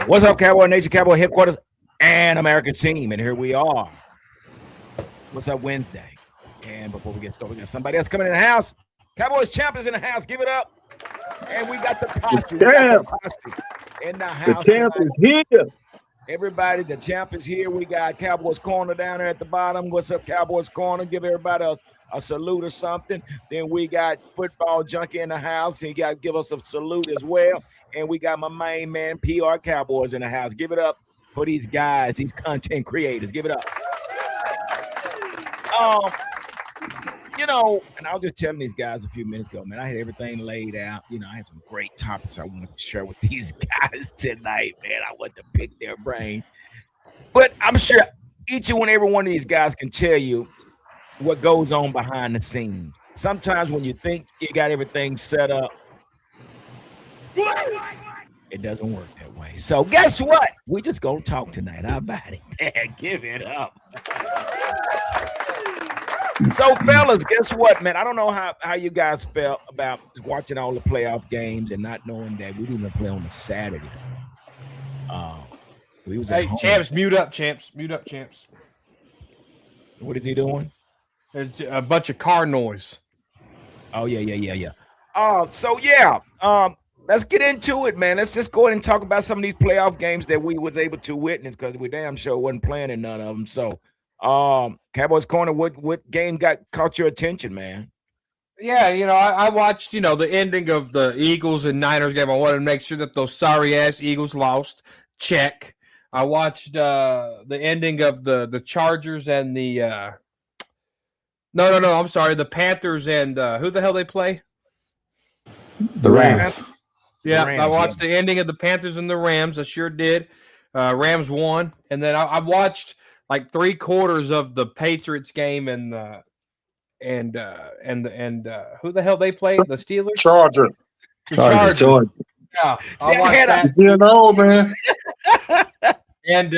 What's up, Cowboy Nation, Cowboy headquarters, and American team? And here we are. What's up, Wednesday? And before we get started, we got somebody else coming in the house. Cowboys champ is in the house. Give it up. And we got the posse. We got the posse in the house. The champ is here. Everybody, the champ is here. We got Cowboys Corner down there at the bottom. What's up, Cowboys Corner? Give everybody a salute or something. Then we got Football Junkie in the house. He got to give us a salute as well. And we got my main man, PR Cowboys, in the house. Give it up for these guys, these content creators. Give it up. And I was just telling these guys a few minutes ago, man, I had everything laid out. I had some great topics I wanted to share with these guys tonight, man. I want to pick their brain. But I'm sure each and every one of these guys can tell you what goes on behind the scenes. Sometimes when you think you got everything set up, it doesn't work that way. So guess what? We just gonna talk tonight. How about it? Man, give it up. So, fellas, guess what, man? I don't know how you guys felt about watching all the playoff games and not knowing that we didn't play on the Saturdays. We was hey, champs, mute up, champs. Mute up, champs. What is he doing? There's a bunch of car noise. Oh, yeah. Let's get into it, man. Let's just go ahead and talk about some of these playoff games that we was able to witness because we damn sure wasn't playing in none of them. So, Cowboys Corner, what game caught your attention, man? Yeah, I watched, the ending of the Eagles and Niners game. I wanted to make sure that those sorry-ass Eagles lost. Check. I watched the ending of the Chargers and the No, I'm sorry, the Panthers and who the hell they play? The Rams. Yeah, Rams, I watched the ending of the Panthers and the Rams. I sure did. Rams won. And then I watched like 3/4 of the Patriots game and who the hell they play? The Steelers? Chargers. The Chargers. Yeah. See, I watched that. Man. And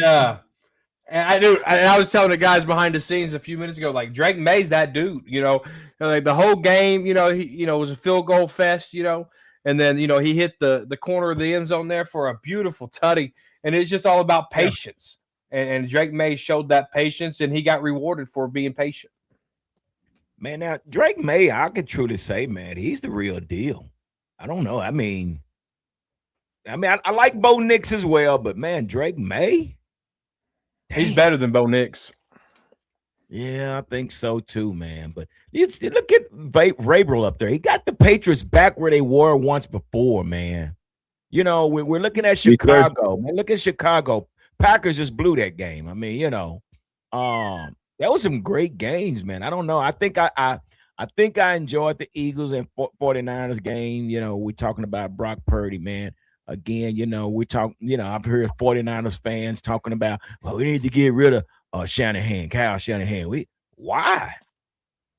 I was telling the guys behind the scenes a few minutes ago, like Drake May's that dude, like the whole game, he was a field goal fest, and then, he hit the corner of the end zone there for a beautiful tutty. And it's just all about patience. And Drake May showed that patience, and he got rewarded for being patient. Man, now Drake May, I could truly say, man, he's the real deal. I don't know. I mean, I like Bo Nix as well, but man, Drake May, he's better than Bo Nix. Yeah, I think so too, man. But look at Vrabel up there. He got the Patriots back where they were once before, man. We're looking at Chicago. Man, look at Chicago. Packers just blew that game. I mean, that was some great games, man. I don't know. I think I enjoyed the Eagles and 49ers game. We're talking about Brock Purdy, man. Again, we talk, I've heard 49ers fans talking about, well, we need to get rid of Kyle Shanahan. Why?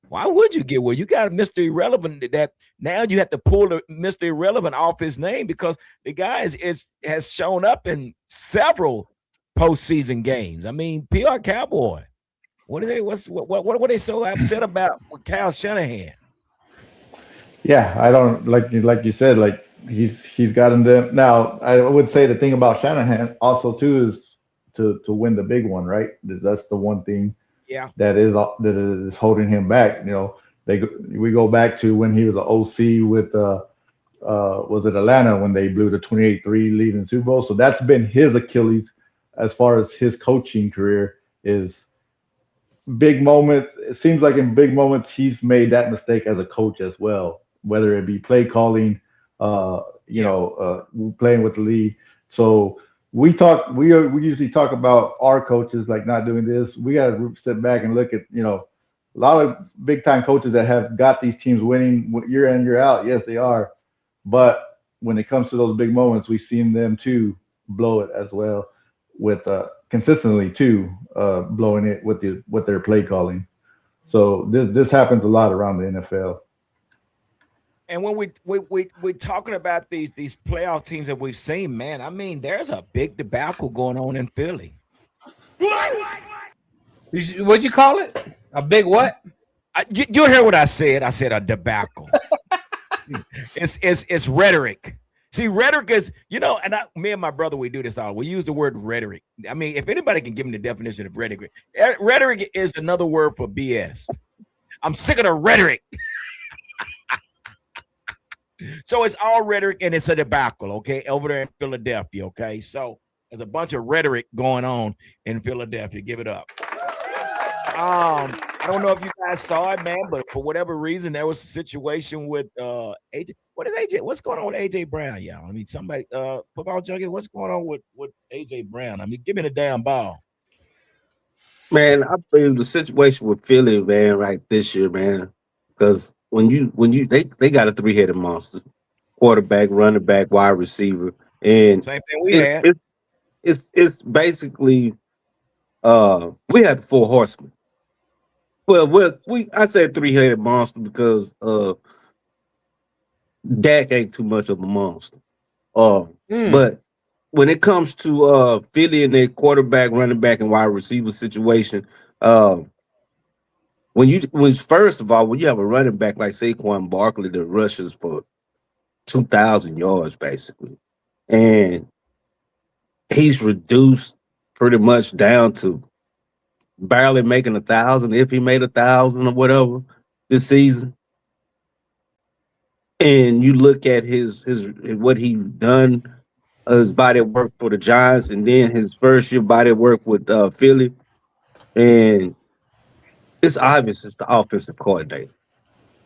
Why would you get rid? You got Mr. Irrelevant that now you have to pull the Mr. Irrelevant off his name because the guy has shown up in several postseason games. I mean, PR Cowboy. What were they so upset about with Kyle Shanahan? Yeah, I don't like you said, like he's gotten them. Now, I would say the thing about Shanahan also too is to win the big one, right? That's the one thing that is holding him back. We go back to when he was an OC with was it Atlanta when they blew the 28-3 lead in the Super Bowl. So that's been his Achilles as far as his coaching career is big moments. It seems like in big moments he's made that mistake as a coach as well, whether it be play calling, playing with the lead. So we usually talk about our coaches like not doing this. We got to step back and look at a lot of big time coaches that have got these teams winning year in year out. Yes, they are, but when it comes to those big moments, we've seen them too blow it as well with consistently too blowing it with their play calling. So this happens a lot around the NFL. And when we're talking about these playoff teams that we've seen, man, I mean, there's a big debacle going on in Philly. What'd you call it? A big what? You heard what I said. I said a debacle. It's rhetoric. See, rhetoric is, and me and my brother, we do this all. We use the word rhetoric. I mean, if anybody can give me the definition of rhetoric, rhetoric is another word for BS. I'm sick of the rhetoric. So it's all rhetoric and it's a debacle, okay, over there in Philadelphia, okay? So there's a bunch of rhetoric going on in Philadelphia. Give it up. I don't know if you guys saw it, man, but for whatever reason, there was a situation with AJ. What is AJ? What's going on with AJ Brown, y'all? I mean, somebody, football junkie, what's going on with AJ Brown? I mean, give me the damn ball. Man, I believe the situation with Philly, man, right this year, man, because they got a three-headed monster: quarterback, running back, wide receiver, and Same thing we it, had. it it's basically we had the four horsemen. Well, I said three-headed monster because Dak ain't too much of a monster. But when it comes to Philly and their quarterback, running back, and wide receiver situation, uh, first of all, when you have a running back like Saquon Barkley that rushes for 2,000 yards basically, and he's reduced pretty much down to barely making 1,000, if he made 1,000 or whatever this season. And you look at his what he done, his body of work for the Giants, and then his first year body of work with Philly, and it's obvious it's the offensive coordinator.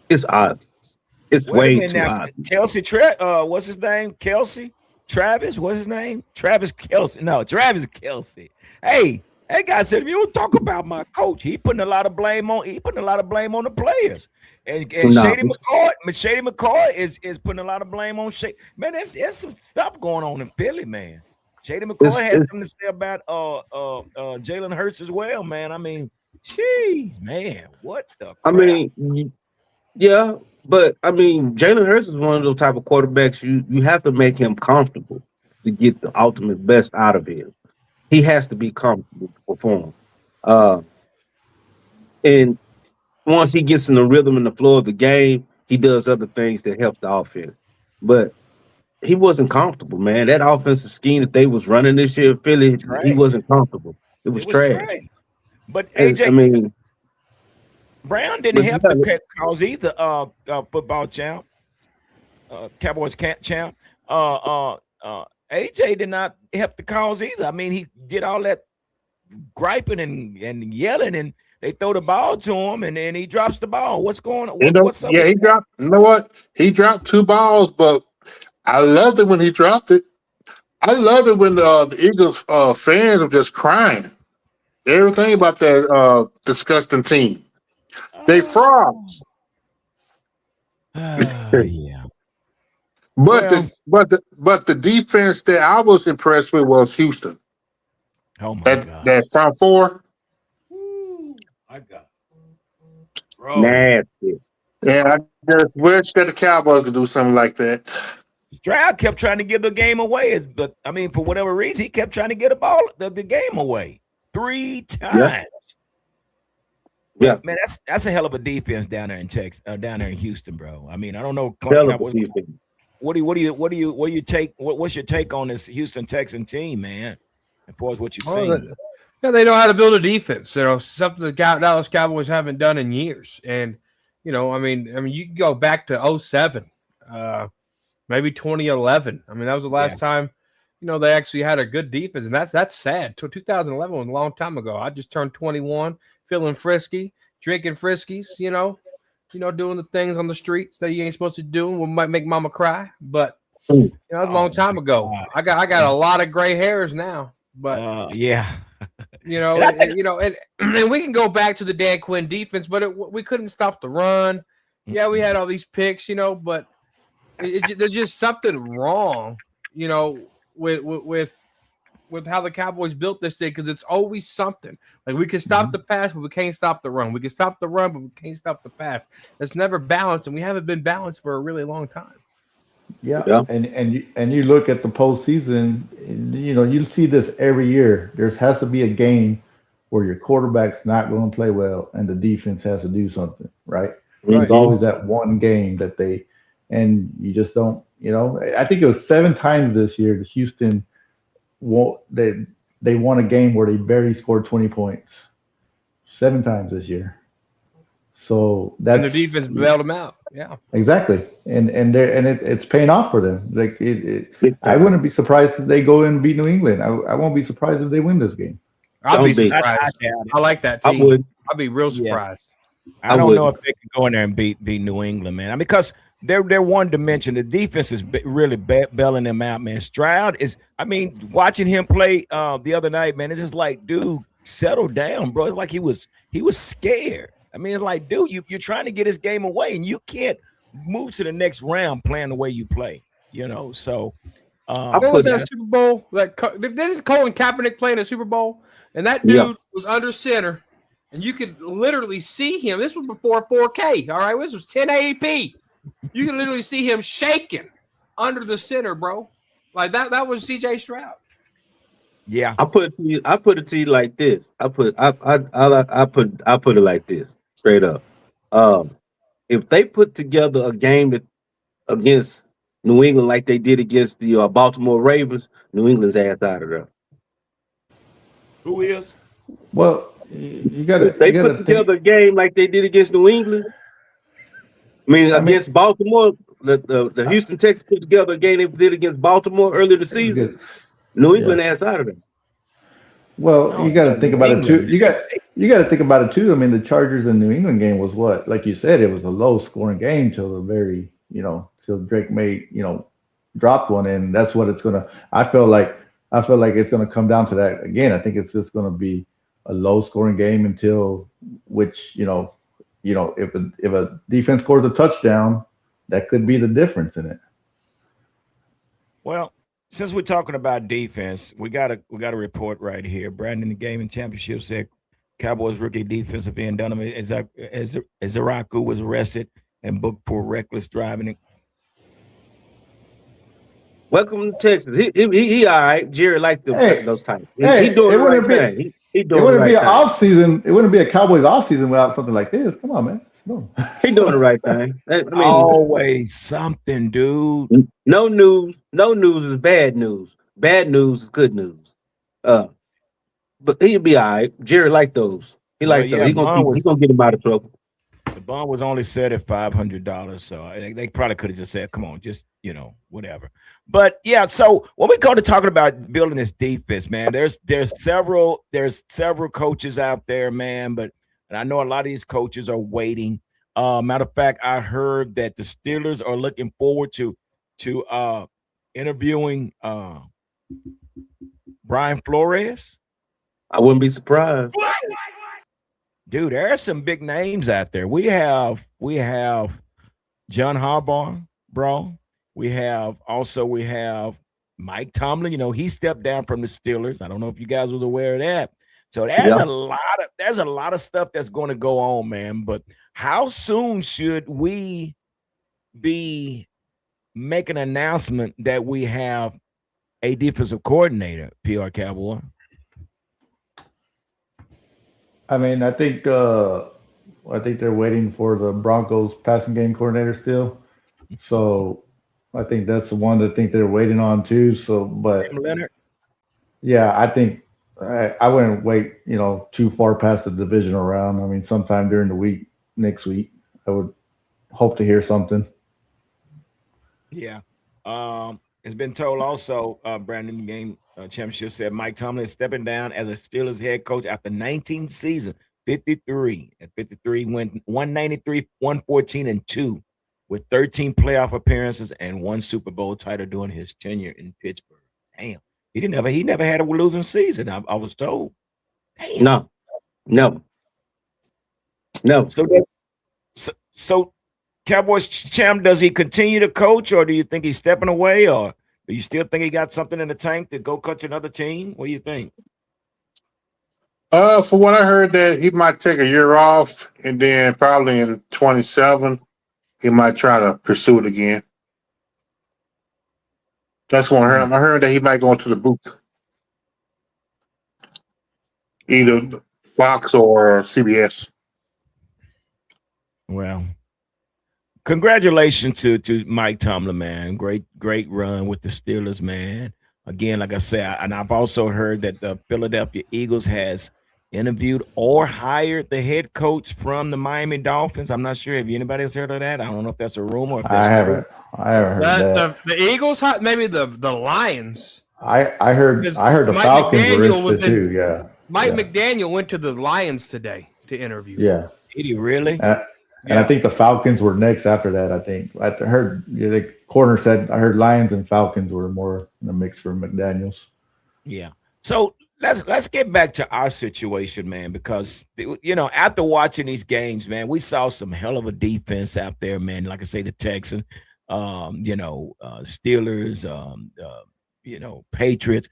It's obvious. It's Wait a way minute too now. obvious. Kelsey, what's his name? Kelsey? Travis? What's his name? Travis Kelsey. No, Travis Kelsey. Hey, guy said, if you don't talk about my coach, he putting a lot of blame on the players. And No, Shady McCoy is putting a lot of blame on Shady. Man, there's some stuff going on in Philly, man. Shady McCoy has something to say about Jalen Hurts as well, man. I mean, jeez, man, what the I crap? mean, yeah, but I mean, Jalen Hurts is one of those type of quarterbacks you have to make him comfortable to get the ultimate best out of him. He has to be comfortable to perform. Uh, and once he gets in the rhythm and the flow of the game, he does other things that help the offense. But he wasn't comfortable, man. That offensive scheme that they was running this year, Philly, he Trash. wasn't comfortable. It was It was trash. trash. But And I AJ mean, Brown didn't but you help got the cause either. Football champ, Cowboys champ. AJ did not help the cause either. I mean, he did all that griping and yelling, and they throw the ball to him, and then he drops the ball. What's going on? What's up Yeah, with he that? dropped. You know what? He dropped two balls, but I loved it when he dropped it. I loved it when the Eagles fans were just crying. Everything about that disgusting team. They Oh, frauds. yeah. But Well, the defense that I was impressed with was Houston. oh my God. That front four. Ooh, I got bro. nasty. And I just wish that the Cowboys could do something like that. Stroud kept trying to give the game away, but I mean, for whatever reason, he kept trying to get the game away 3 Yeah, times. yeah. But man, that's a hell of a defense down there in Texas, down there in Houston, bro. I mean, I don't know, Hell of a Cowboys. defense. What's your take on this Houston Texan team, man? As far as what you've Oh, seen, yeah, they know how to build a defense. Something the Dallas Cowboys haven't done in years. And I mean, you can go back to '07, maybe 2011. I mean, that was the yeah, last time they actually had a good defense, and that's sad. 2011 was a long time ago. I just turned 21, feeling frisky, drinking friskies. Doing the things on the streets that you ain't supposed to do, what might make mama cry. But Mm. that was a long oh time my ago. God, I got a lot of gray hairs now, but. yeah, You know, and I and, think and, you know, and we can go back to the Dan Quinn defense, but we couldn't stop the run. Yeah, we had all these picks, but there's just something wrong, with how the Cowboys built this thing because it's always something. Like we can stop Mhm. the pass, but we can't stop the run. We can stop the run, but we can't stop the pass. It's never balanced, and we haven't been balanced for a really long time. Yeah, Yeah. and you look at the postseason, and, you see this every year. There has to be a game where your quarterback's not going to play well, and the defense has to do something, right? There's Right. Hmm. always that one game that and you just don't. I think it was 7 times this year that Houston they won a game where they barely scored 20 points. 7 times this year. So And their that's defense bailed them out. Yeah. exactly, and it's paying off for them. Like Big I time. wouldn't be surprised if they go and beat New England. I won't be surprised if they win this game. I'd be Don't be. I surprised. doubt it. I like that I team. would. I'd be real Yeah. surprised. I I don't know wouldn't. if they can go in there and beat New England, man. I mean, because they're one dimension. The defense is really bailing them out, man. Stroud is. I mean, watching him play the other night, man, it's just like, dude, settle down, bro. It's like he was scared. I mean, it's like, dude, you're trying to get his game away, and you can't move to the next round playing the way you play. So I What was put. that yeah, Super Bowl? Didn't Colin Kaepernick play in a Super Bowl? And that Yeah. dude was under center, and you could literally see him. This was before 4K. All right, this was 1080p. You can literally see him shaking under the center, bro. Like that was CJ Stroud. yeah. I put it to you like this. I put it like this. Straight up. If they put together a game against New England like they did against the Baltimore Ravens, New England's ass out of there. Who is? Well, you gotta If they you put gotta think. together a game like they did against New England, I mean I mean, against Baltimore, the Houston Texans put together a game they did against Baltimore earlier this it's season, good. New Yeah. England ass out of there. Well, you No, got to no, think New about it too. England. You got to think about it too. I mean, the Chargers and New England game was what, like you said, it was a low scoring game till the very, till Drake made, dropped one, and that's what it's gonna. I feel like it's gonna come down to that again. I think it's just gonna be a low scoring game until which if a defense scores a touchdown, that could be the difference in it. Well, since we're talking about defense, we got a report right here. Brandon, the gaming championship said Cowboys rookie defensive end Donovan Ezaraku was arrested and booked for reckless driving. Welcome to Texas. He all right. Jerry liked Hey, those types. He hey, doing the right thing. He it doing the wouldn't be right an thing. off season. It wouldn't be a Cowboys off season without something like this. Come on, man. No. He doing the right thing. I mean, Always something, dude. no news is bad news. Bad news is good news. Uh, but he'll be all right. Jerry like those. He Well, like those. yeah, He gonna get him out of trouble. the bond was only set at $500, so they probably could have just said, "Come on, just whatever." But yeah, so when we go to talking about building this defense, man, there's several coaches out there, man, and I know a lot of these coaches are waiting. Matter of fact, I heard that the Steelers are looking forward to interviewing Brian Flores. I wouldn't be surprised. Dude, there are some big names out there. We have John Harbaugh, bro. We have Mike Tomlin. He stepped down from the Steelers. I don't know if you guys was aware of that. So there's a lot of stuff that's going to go on, man. But how soon should we be making an announcement that we have a defensive coordinator, PR Cowboy? I mean, I think they're waiting for the Broncos passing game coordinator still. So I think that's the one that think they're waiting on too. So, Tim but Leonard. yeah, I think I wouldn't wait, too far past the divisional round. I mean, sometime during the week, next week, I would hope to hear something. Yeah. It's been told also, Brandon, the game championship said Mike Tomlin is stepping down as a Steelers head coach after 19 seasons, 53. At 53, went 193, 114, and 2 with 13 playoff appearances and 1 Super Bowl title during his tenure in Pittsburgh. Damn. He never had a losing season, I was told. Damn. No. So Cowboys champ, does he continue to coach, or do you think he's stepping away, or do you still think he got something in the tank to go coach another team? What do you think? For what I heard, that he might take a year off, and then probably in 27, he might try to pursue it again. That's what I heard. I heard that he might go into the booth, either Fox or CBS. Well, congratulations to Mike Tomlin, man. Great run with the Steelers, man. Again, like I said, and I've also heard that the Philadelphia Eagles has interviewed or hired the head coach from the Miami Dolphins. I'm not sure if anybody has heard of that. I don't know if that's a rumor or if I that's true. haven't. I haven't heard that. The Eagles, maybe the Lions. I heard Because the Mike Falcons were McDaniel was interested in. too. Yeah. Mike Yeah. McDaniel went to the Lions today to interview. Yeah. Did he really? And I think the Falcons were next after that. I think I heard the corner said I heard Lions and Falcons were more in the mix for McDaniels. Yeah. So let's get back to our situation, man, because after watching these games, man, we saw some hell of a defense out there, man. Like I say, the Texans, Steelers, Patriots.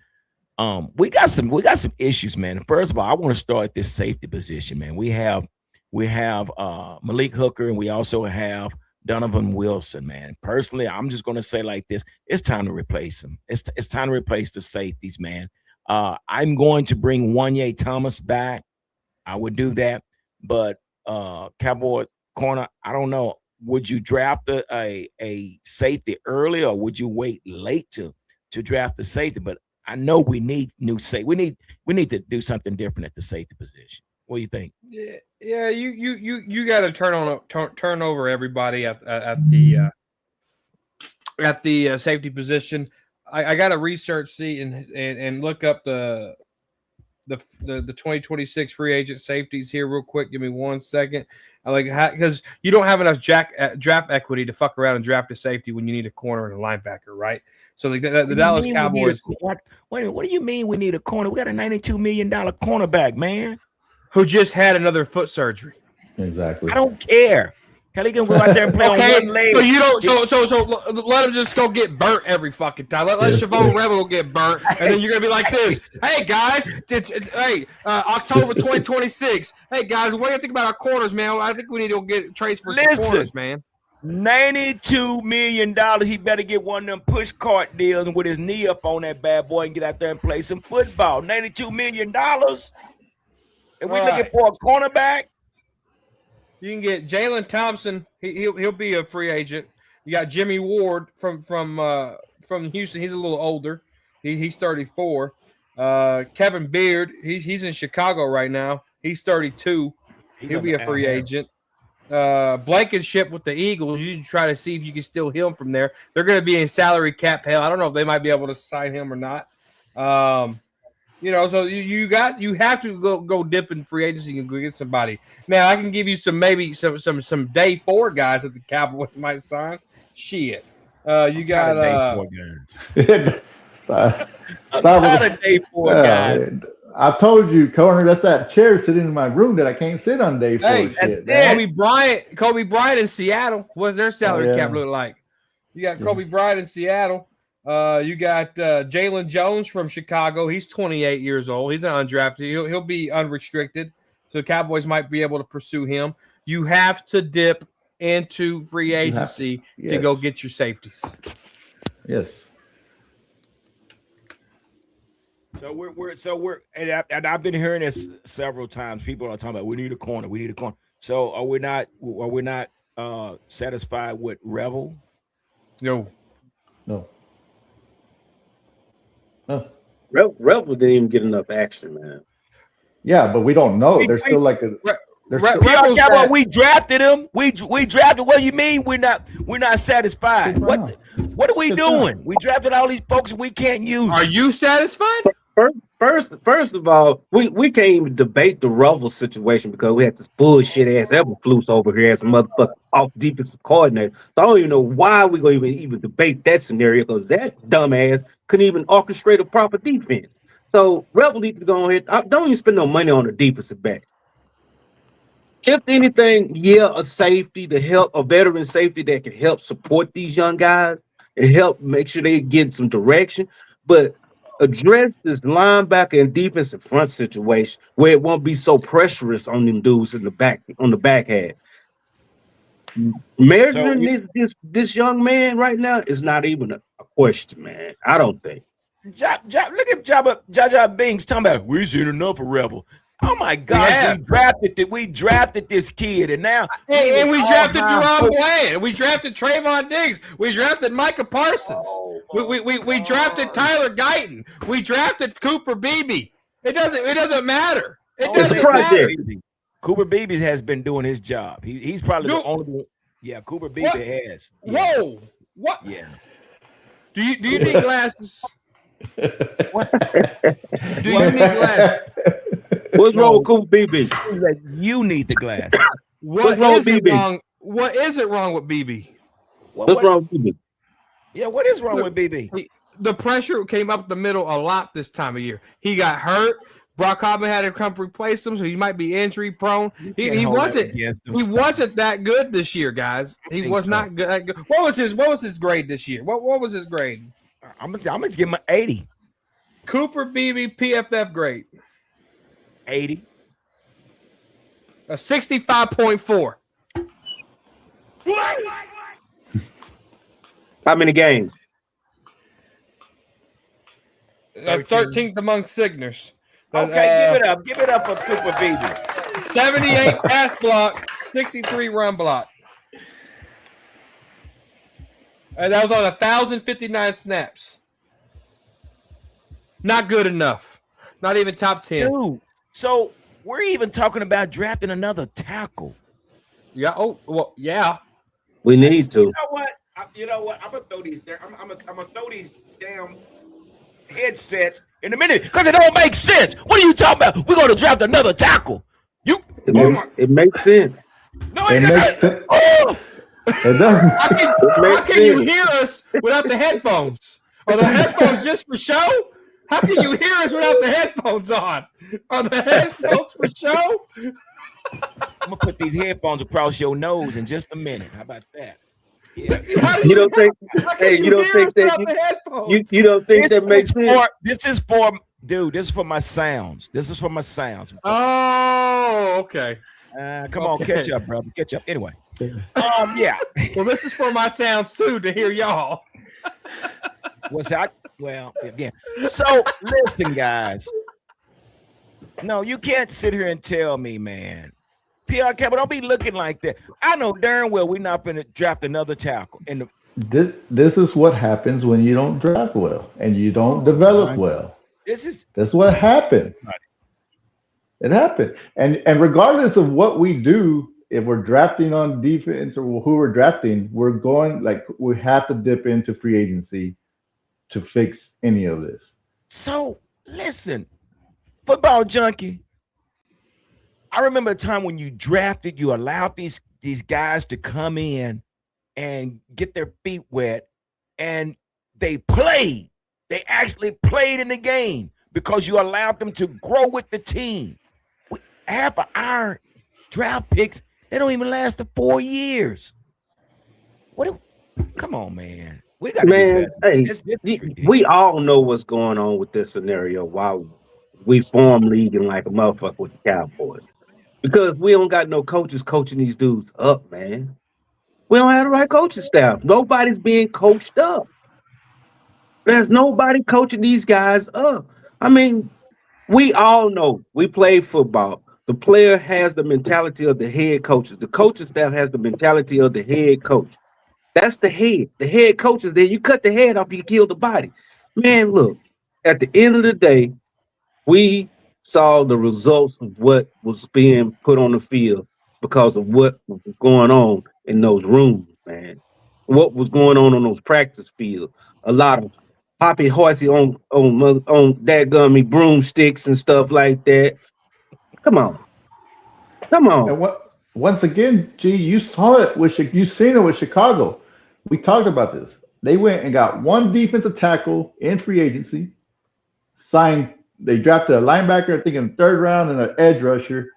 We got some issues, man. First of all, I want to start at this safety position, man. We have Malik Hooker, and we also have Donovan Wilson, man. Personally, I'm just going to say like this: it's time to replace him. It's time to replace the safeties, man. I'm going to bring Wanye Thomas back. I would do that, but Cowboy corner, I don't know. Would you draft a safety early, or would you wait late to draft the safety? But I know we need new safety. We need to do something different at the safety position. What do you think? Yeah. You got to turn over everybody at the safety position. I got to research and look up the 2026 free agent safeties here real quick. Give me 1 second. Because you don't have enough draft equity to fuck around and draft a safety when you need a corner and a linebacker, right? So the Dallas Cowboys. Wait a minute. What do you mean we need a corner? We got a $92 million cornerback, man, who just had another foot surgery. Exactly. I don't care. Hell, he can go out there and play on one leg. So you don't. So let him just go get burnt every fucking time. Let Chavon Rebel get burnt, and then you're gonna be like this. Hey guys, October 2026. Hey guys, what do you think about our corners, man? I think we need to get trades for some corners, man. $92 million. He better get one of them push cart deals and with his knee up on that bad boy and get out there and play some football. $92 million. And we're looking for a cornerback. You can get Jalen Thompson. He'll be a free agent. You got Jimmy Ward from Houston. He's a little older. He's 34. Kevin Beard. He's in Chicago right now. He's 32. He'll be a free agent. Blankenship with the Eagles. You try to see if you can steal him from there. They're going to be in salary cap hell. I don't know if they might be able to sign him or not. So you have to go dip in free agency and go get somebody. Now I can give you some day 4 guys that the Cowboys might sign. Shit, you got I'm tired of day 4 guys. I told you, Corner, that's that chair sitting in my room that I can't sit on day 4. Hey, Kobe Bryant in Seattle. What's their salary cap look like? You got Kobe Bryant in Seattle. You got Jalen Jones from Chicago. He's 28 years old. He's an undrafted. He'll be unrestricted, so the Cowboys might be able to pursue him. You have to dip into free agency to go get your safeties. Yes. So we're and I've been hearing this several times. People are talking about we need a corner. So are we not satisfied with Revel? No. Rebel didn't even get enough action, man. Yeah, but we don't know. They're still like a. We drafted him. We drafted. What do you mean we're not satisfied? What are we doing? We drafted all these folks and we can't use. Are you satisfied? First of all, we can't even debate the Revel situation because we had this bullshit ass Eberflus over here as a motherfucker off defensive coordinator. So I don't even know why we're gonna even debate that scenario because that dumbass couldn't even orchestrate a proper defense. So Revel needs to go ahead. Don't even spend no money on a defensive back. If anything, a safety to help, a veteran safety that can help support these young guys and help make sure they get some direction. But address this linebacker and defensive front situation where it won't be so pressurous on them dudes in the back on the back half. Measuring this young man right now is not even a question, man. I don't think. Look at Jaja Binks talking about we've seen enough of Revel. Oh my God, we drafted this kid, and now and we drafted Jerome Bland. We drafted Trayvon Diggs. We drafted Micah Parsons. We drafted Tyler Guyton. We drafted Cooper Beebe. It doesn't matter. It's a project. Cooper Beebe has been doing his job. He's probably the only one. Yeah, Cooper Beebe has. Yeah. Whoa. What? Yeah. Do you need glasses? What? Do you need glasses? What's wrong with Cooper Beebe? You need the glasses. What's wrong with BB? What is it wrong with BB? What's wrong with BB? Yeah, what is wrong with BB? The pressure came up the middle a lot this time of year. He got hurt. Brock Hobbin had to come replace him, so he might be injury prone. He wasn't that good this year, guys. He was not good. What was his grade this year? What was his grade? I'm gonna give him an 80. Cooper Beebe PFF grade. 80. A 65.4. How many games? 13th among signers. Okay, give it up for Cooper Beebe. 78 pass block, 63 run block. And that was on 1,059 snaps. Not good enough. Not even top 10. Dude, so we're even talking about drafting another tackle. Yeah. Oh, well, yeah. We need to. You know what? I'm gonna throw these there. I'm gonna throw these damn headsets in a minute because it don't make sense. What are you talking about? We're gonna draft another tackle. It makes sense. No, it doesn't. Oh. It doesn't. How can you hear us without the headphones? Are the headphones just for show? How can you hear us without the headphones on? Are the headphones for show? I'm gonna put these headphones across your nose in just a minute. How about that? Yeah. You don't think that makes sense? This is for dude. This is for my sounds. Oh, okay. Come on, catch up, brother. Catch up. Anyway, yeah. Well, this is for my sounds too to hear y'all. What's that? Well, again. So listen, guys. No, you can't sit here and tell me, man. PR Campbell, don't be looking like that. I know darn well we're not going to draft another tackle. This is what happens when you don't draft well and you don't develop well. That's what happened. It happened. And regardless of what we do, if we're drafting on defense or who we're drafting, we have to dip into free agency to fix any of this. So listen, football junkie. I remember a time when you drafted, you allowed these guys to come in and get their feet wet, and they played. They actually played in the game because you allowed them to grow with the team. Half of our draft picks, they don't even last 4 years. Come on, man. We got we all know what's going on with this scenario while we form league and like a motherfucker with the Cowboys. Because we don't got no coaches coaching these dudes up, man. We don't have the right coaching staff. Nobody's being coached up. There's nobody coaching these guys up. I mean, we all know we play football. The player has the mentality of the head coaches. The coaching staff has the mentality of the head coach. That's the head. The head coach is there. You cut the head off, you kill the body. Man, look, at the end of the day, we saw the results of what was being put on the field because of what was going on in those rooms, man. What was going on those practice fields. A lot of hoppy horsey on dadgummy broomsticks and stuff like that. Come on. And once again, G, you saw it you've seen it with Chicago. We talked about this. They went and got one defensive tackle in free agency, they drafted a linebacker, I think, in the 3rd round and an edge rusher.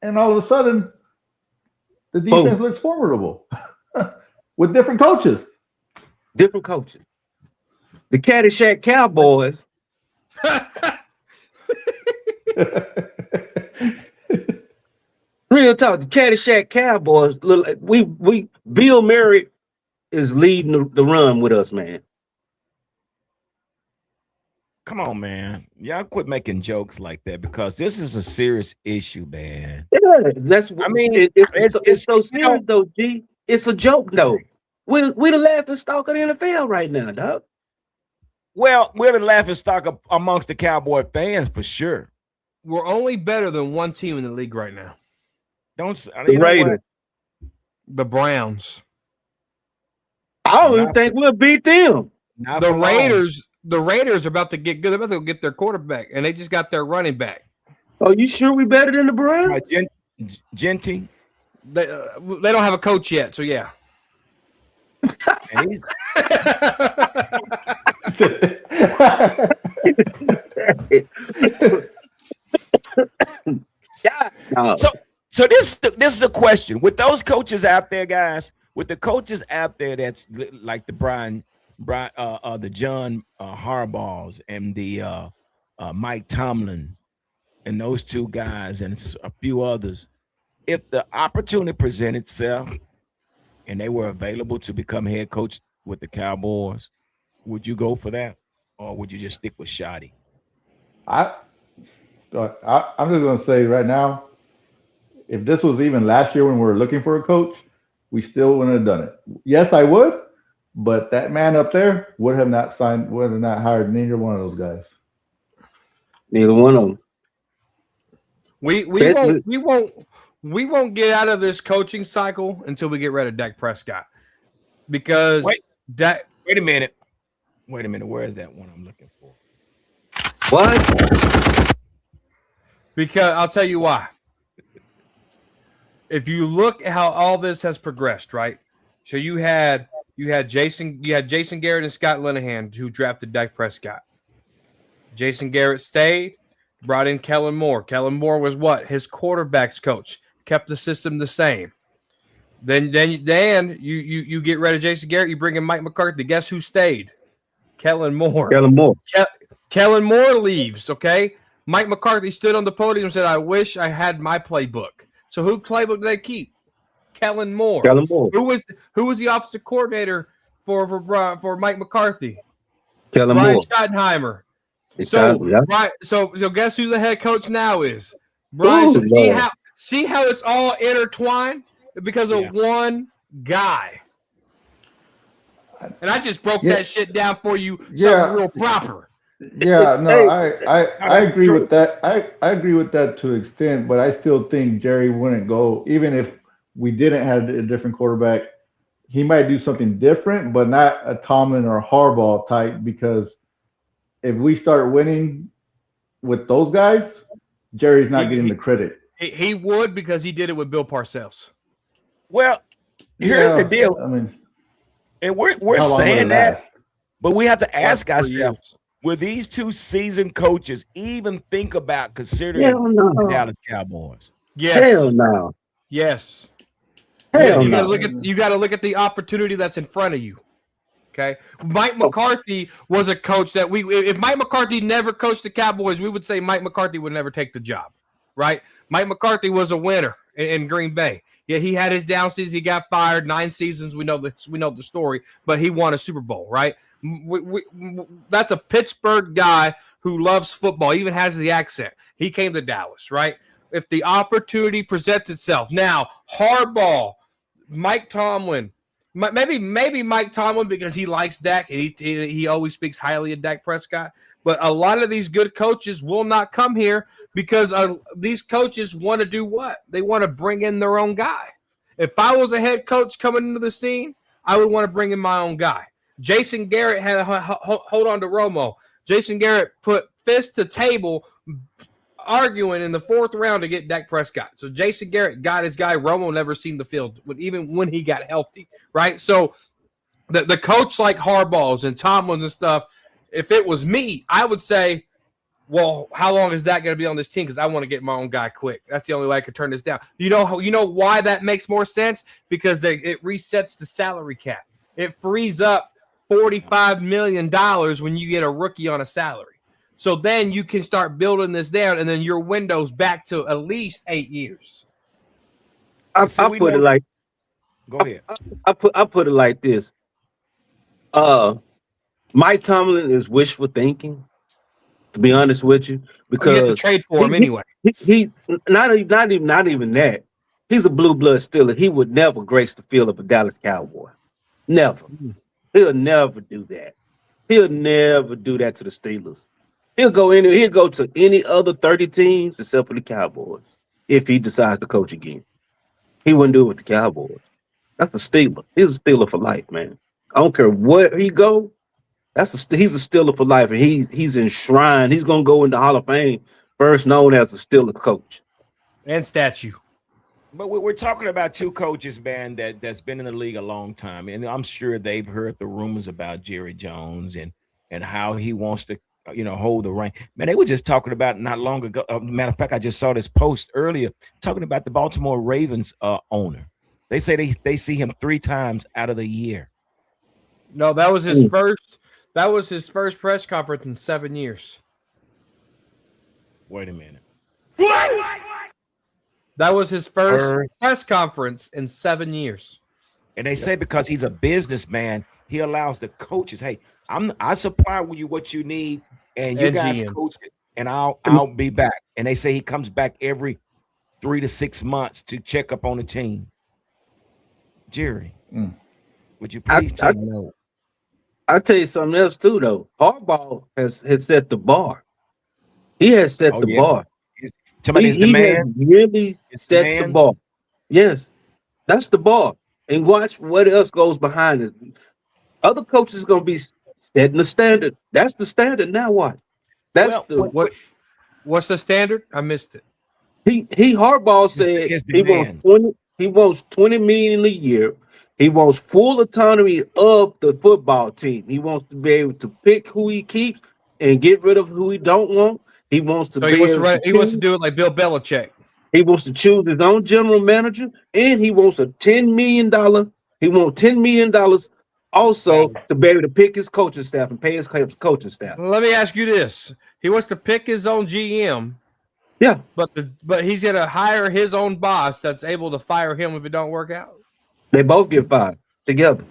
And all of a sudden, the defense looks formidable with different coaches. The Caddyshack Cowboys. Real talk, the Caddyshack Cowboys. Look, Bill Murray is leading the run with us, man. Come on, man. Y'all quit making jokes like that because this is a serious issue, man. Yeah, that's I what mean, it's it's so you know, serious though, G. It's a joke though. We the laughing stock of the NFL right now, dog. well, we're the laughing stock amongst the Cowboy fans for sure. We're only better than one team in the league right now. The You know what? Raiders. The Browns. I don't even Not think we'll beat them. not The for long. Raiders are about to get good. They're about to get their quarterback, and they just got their running back. Oh, you sure we better than the Browns? Genty, They don't have a coach yet, so yeah. and he's Yeah. No. so this is a question with those coaches out there, guys. With the coaches out there that's like the the John Harbaughs and the Mike Tomlins and those two guys and a few others. If the opportunity presented itself and they were available to become head coach with the Cowboys, would you go for that, or would you just stick with Shoddy? I, I'm just gonna say right now, if this was even last year when we were looking for a coach, we still wouldn't have done it. Yes, I would, but that man up there would have not hired neither one of those guys. Neither one of them. We won't get out of this coaching cycle until we get rid of Dak Prescott. Because Wait Dak. a minute. Where is that one I'm looking for? What? Because I'll tell you why. If you look at how all this has progressed, right? So you had Jason Garrett and Scott Linehan who drafted Dak Prescott. Jason Garrett stayed, brought in Kellen Moore. Kellen Moore was what? His quarterback's coach. Kept the system the same. Then you get rid of Jason Garrett, you bring in Mike McCarthy. Guess who stayed? Kellen Moore. Kellen Moore leaves, okay? Mike McCarthy stood on the podium and said, I wish I had my playbook. So who playbook did they keep? Kellen Moore. Who was the offensive coordinator for Mike McCarthy? Kellen Brian Moore. Schottenheimer. Yeah. So guess who the head coach now is? Brian. Ooh, see how it's all intertwined because of one guy. And I just broke that shit down for you. Something real proper. Yeah, no, I agree with that. I agree with that to an extent, but I still think Jerry wouldn't go, even if we didn't have a different quarterback. He might do something different, but not a Tomlin or Harbaugh type, because if we start winning with those guys, Jerry's not getting the credit. He would, because he did it with Bill Parcells. Well, here's the deal. I mean, and we're saying that, but we have to ask ourselves, will these two seasoned coaches even think about considering the Dallas Cowboys? Yes. Hell no. Yes. Hell you no. gotta look at the opportunity that's in front of you. Okay. Mike McCarthy was a coach that if Mike McCarthy never coached the Cowboys, we would say Mike McCarthy would never take the job. Right? Mike McCarthy was a winner in Green Bay. Yeah, he had his down seasons. He got fired 9 seasons. We know the story, but he won a Super Bowl, right? That's a Pittsburgh guy who loves football, even has the accent. He came to Dallas, right? If the opportunity presents itself. Now, Harbaugh, Mike Tomlin, maybe Mike Tomlin because he likes Dak and he always speaks highly of Dak Prescott. But a lot of these good coaches will not come here because these coaches want to do what? They want to bring in their own guy. If I was a head coach coming into the scene, I would want to bring in my own guy. Jason Garrett had hold on to Romo. Jason Garrett put fist to table arguing in the 4th round to get Dak Prescott. So Jason Garrett got his guy. Romo never seen the field, even when he got healthy, right? So the coach like Harbaugh's and Tomlin's and stuff, if it was me, I would say, well, how long is that going to be on this team? Because I want to get my own guy quick. That's the only way I could turn this down. You know why that makes more sense? Because it resets the salary cap. It frees up $45 million when you get a rookie on a salary. So then you can start building this down, and then your window's back to at least 8 years. I put it like. Go ahead. I put it like this. Mike Tomlin is wishful thinking To be honest with you, You have to because trade for him anyway. he not even that. He's a blue blood Steeler. He would never grace the field of a Dallas Cowboy. Never. He'll never do that. He'll never do that to the Steelers. He'll go to any other 30 teams except for the Cowboys if he decides to coach again. He wouldn't do it with the Cowboys. That's a Steeler. He's a Steeler for life, man. I don't care where he go. He's a Steeler for life, and he's enshrined. He's gonna go into Hall of Fame, first known as a Steeler coach and statue. But we're talking about two coaches, man, that's been in the league a long time, and I'm sure they've heard the rumors about Jerry Jones and how he wants to, hold the reign. Man, they were just talking about not long ago. Matter of fact, I just saw this post earlier talking about the Baltimore Ravens owner. They say they see him 3 times out of the year. No, that was his first. That was his first press conference in 7 years. Wait a minute. That was his first press conference in 7 years. And they say because he's a businessman, he allows the coaches, hey, I supply you what you need, and you guys coach it, and I'll be back. And they say he comes back every 3 to 6 months to check up on the team. Jerry, would you please take note? I'll tell you something else too, though. Harbaugh has set the bar. He has set the bar. Somebody's the man. Has really set the bar. Yes, that's the bar. And watch what else goes behind it. Other coaches going to be setting the standard. That's the standard now. What? That's what's the standard? I missed it. Harbaugh said he wants 20 million a year. He wants full autonomy of the football team. He wants to be able to pick who he keeps and get rid of who he don't want. He wants to he wants to do it like Bill Belichick. He wants to choose his own general manager, and he wants $10 million. He wants $10 million also to be able to pick his coaching staff and pay his coaching staff. Let me ask you this: he wants to pick his own GM. Yeah, but he's going to hire his own boss that's able to fire him if it don't work out. They both get fired together.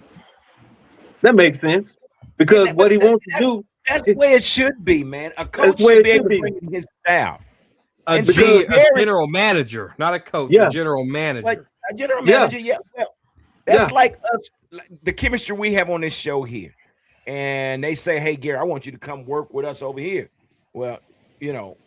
That makes sense because what he wants to do. That's the way it should be, man. A coach should be able to bring in his staff. A general manager, not a coach. A general manager. Like a general manager, well, that's like us, the chemistry we have on this show here. And they say, hey, Gary, I want you to come work with us over here. Well,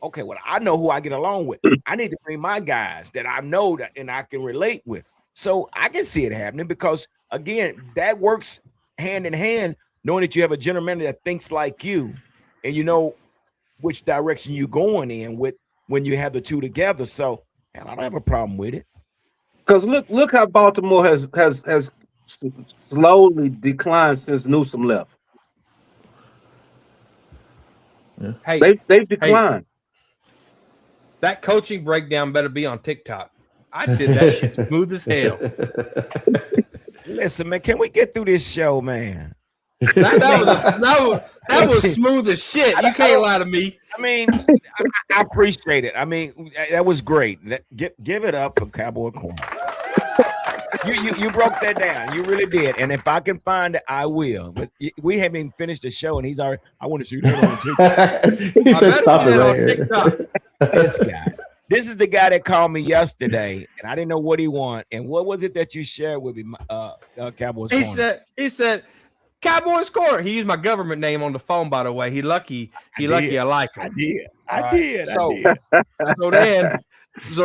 okay, well, I know who I get along with. I need to bring my guys that I know that and I can relate with. So I can see it happening because, again, that works hand in hand, knowing that you have a general manager that thinks like you and you know which direction you're going in with when you have the two together. So, and I don't have a problem with it. Because look how Baltimore has slowly declined since Newsom left. Yeah. Hey, they've declined. That coaching breakdown better be on TikTok. I did that shit smooth as hell. Listen, man, can we get through this show, man? That was smooth as shit. You can't lie to me. I mean, I appreciate it. I mean, that was great. Give it up for Cowboy Corner. You broke that down. You really did. And if I can find it, I will. But we haven't even finished the show, and he's already. I want to see that on TikTok. He said, "Stop it right here." This guy. This is the guy that called me yesterday, and I didn't know what he wanted. And what was it that you shared with me, Cowboys Corner? He said, Cowboys Corner. He used my government name on the phone, by the way. He lucky I like him. I did. So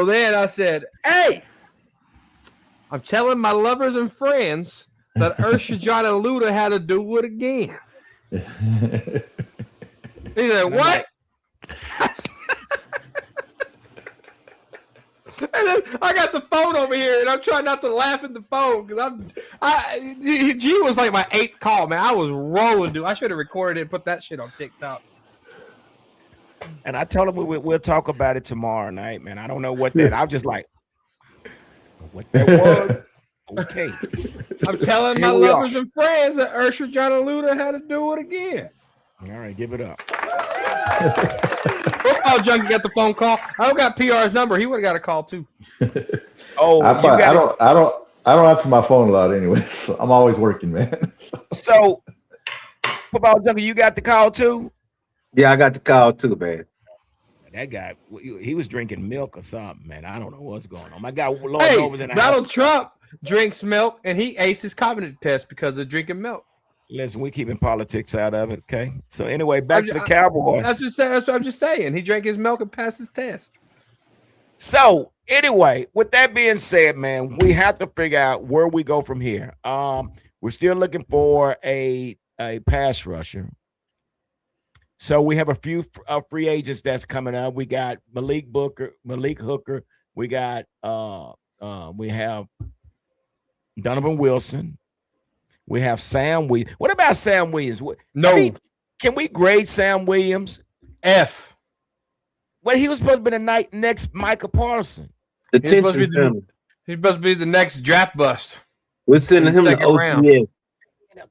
then I said, hey, I'm telling my lovers and friends that Ursha John and Luda had to do it again. He said, what? And then I got the phone over here, and I'm trying not to laugh at the phone because G was like my 8th call, man. I was rolling, dude. I should have recorded it and put that shit on TikTok. And I told him we'll talk about it tomorrow night, man. I don't know what that. I was just like, what that was. Okay. I'm telling my lovers and friends that Ursha John and Luda had to do it again. All right, give it up. Football Junkie got the phone call. I don't got PR's number. He would have got a call too. I don't answer my phone a lot anyway. So I'm always working, man. So, Football Junkie, you got the call too? Yeah, I got the call too, man. That guy, he was drinking milk or something, man. I don't know what's going on. My guy, Lord Hey, knows in the house. Donald Trump drinks milk, and he aced his cognitive test because of drinking milk. Listen, we keeping politics out of it, okay? So anyway, back to the Cowboys. That's what I'm just saying. He drank his milk and passed his test. So anyway, with that being said, man, we have to figure out where we go from here. We're still looking for a pass rusher. So we have a few free agents that's coming up. We got Malik Hooker. We got we have Donovan Wilson. We have Sam Williams. What about Sam Williams? No. I mean, can we grade Sam Williams? F. Well, he was supposed to be the next Micah Parsons. He's supposed to be the next draft bust. We're sending him to OTS.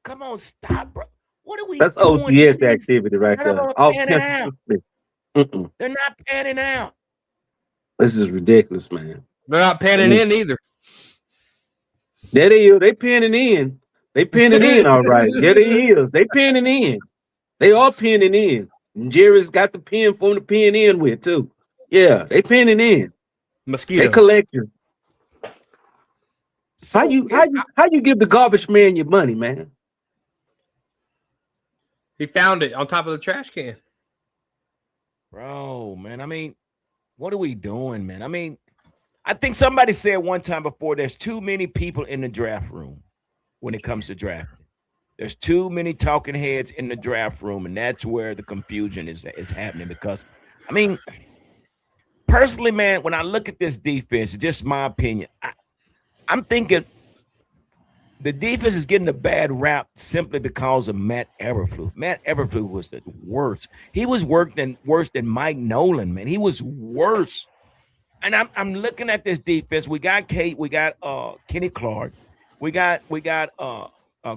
Come on, stop, bro. What are we That's doing? OTS activity right there. They're not panning out. This is ridiculous, man. They're not panning in either. There they is. They panning in. They panning in, all right. There they is. They panning in. They are panning in. And Jerry's got the pen for them to pen in with, too. Yeah, they panning in. Mosquitoes. They collecting. So how you give the garbage man your money, man? He found it on top of the trash can. Bro, man, I mean, what are we doing, man? I mean, I think somebody said one time before, there's too many people in the draft room when it comes to drafting. There's too many talking heads in the draft room, and that's where the confusion is happening. Because, I mean, personally, man, when I look at this defense, just my opinion, I'm thinking the defense is getting a bad rap simply because of Matt Eberflus. Matt Eberflus was the worst. He was worse than Mike Nolan, man. He was worse. And I'm looking at this defense. We got Kenny Clark. We got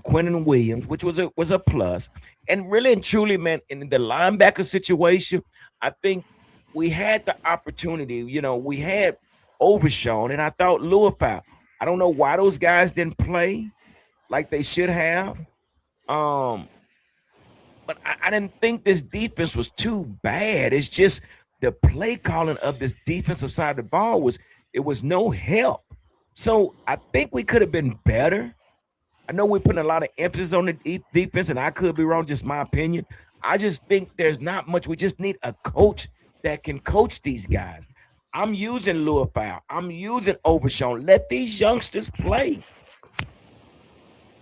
Quentin Williams, which was a plus. And really and truly, man, in the linebacker situation, I think we had the opportunity. You know, we had Overshawn, and I thought Louisville. I don't know why those guys didn't play like they should have. But I didn't think this defense was too bad. It's just the play calling of this defensive side of the ball was no help. So I think we could have been better. I know we're putting a lot of emphasis on the defense, and I could be wrong, just my opinion. I just think there's not much. We just need a coach that can coach these guys. I'm using Louisville. I'm using Overshawn. Let these youngsters play.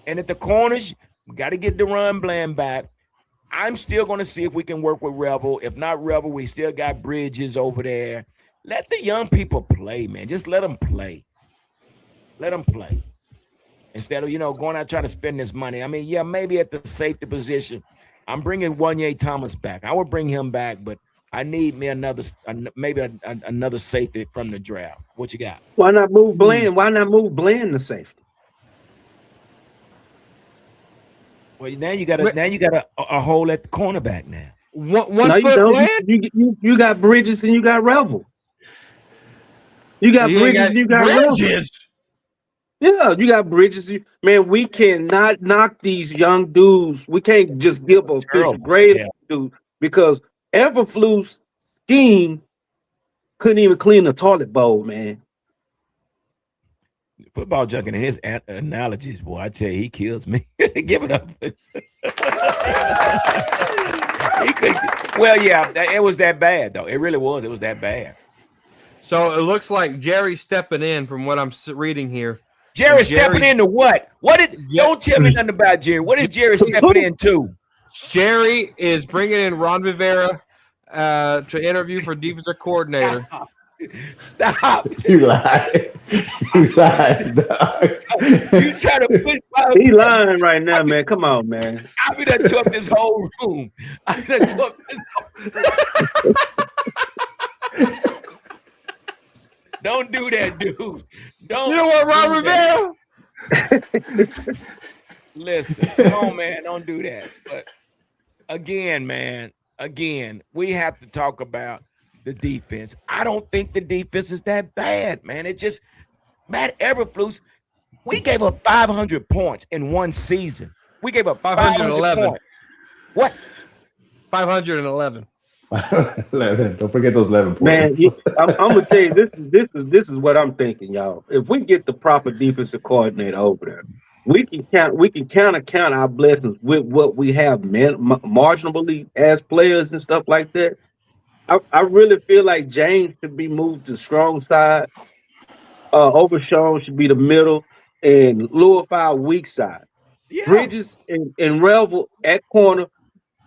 And at the corners, we got to get the run blend back. I'm still going to see if we can work with Revel. If not Revel, we still got Bridges over there. Let the young people play, man. Just let them play. Let them play. Instead of, going out trying to spend this money. I mean, yeah, maybe at the safety position. I'm bringing Wanye Thomas back. I would bring him back, but I need me another safety from the draft. What you got? Why not move Bland? Why not move Bland to safety? Well, now you got a hole at the cornerback now. One foot Bland? You got Bridges and you got Revel. You got Bridges and you got Revel. Yeah, you got Bridges. Man, we cannot knock these young dudes. We can't just give a grade dude because Everflus scheme couldn't even clean the toilet bowl, man. Football junkie and his analogies, boy, I tell you, he kills me. Give it up. It was that bad, though. It really was. It was that bad. So it looks like Jerry's stepping in from what I'm reading here. Jerry's stepping into what? Don't tell me nothing about Jerry. What is Jerry stepping into? Jerry is bringing in Ron Rivera to interview for defensive coordinator. Stop. You lied. You lied, dog. You try to push my. He lying right now, man. Come on, man. I be done tore up this whole room. I be done tore up this Don't do that, dude. Don't. You know what, Ron Rivera? Listen, come on, man. Don't do that. But again, we have to talk about the defense. I don't think the defense is that bad, man. It just Matt Eberflus. We gave up 500 points in one season. We gave up 511 points. What? 511. 11. Don't forget those 11 points. Man, I'm gonna tell you this is what I'm thinking, y'all. If we get the proper defensive coordinator over there, we can count our blessings with what we have marginally as players and stuff like that. I really feel like James should be moved to strong side. Overshawn should be the middle, and Louis weak side. Yeah, Bridges and Revel at corner.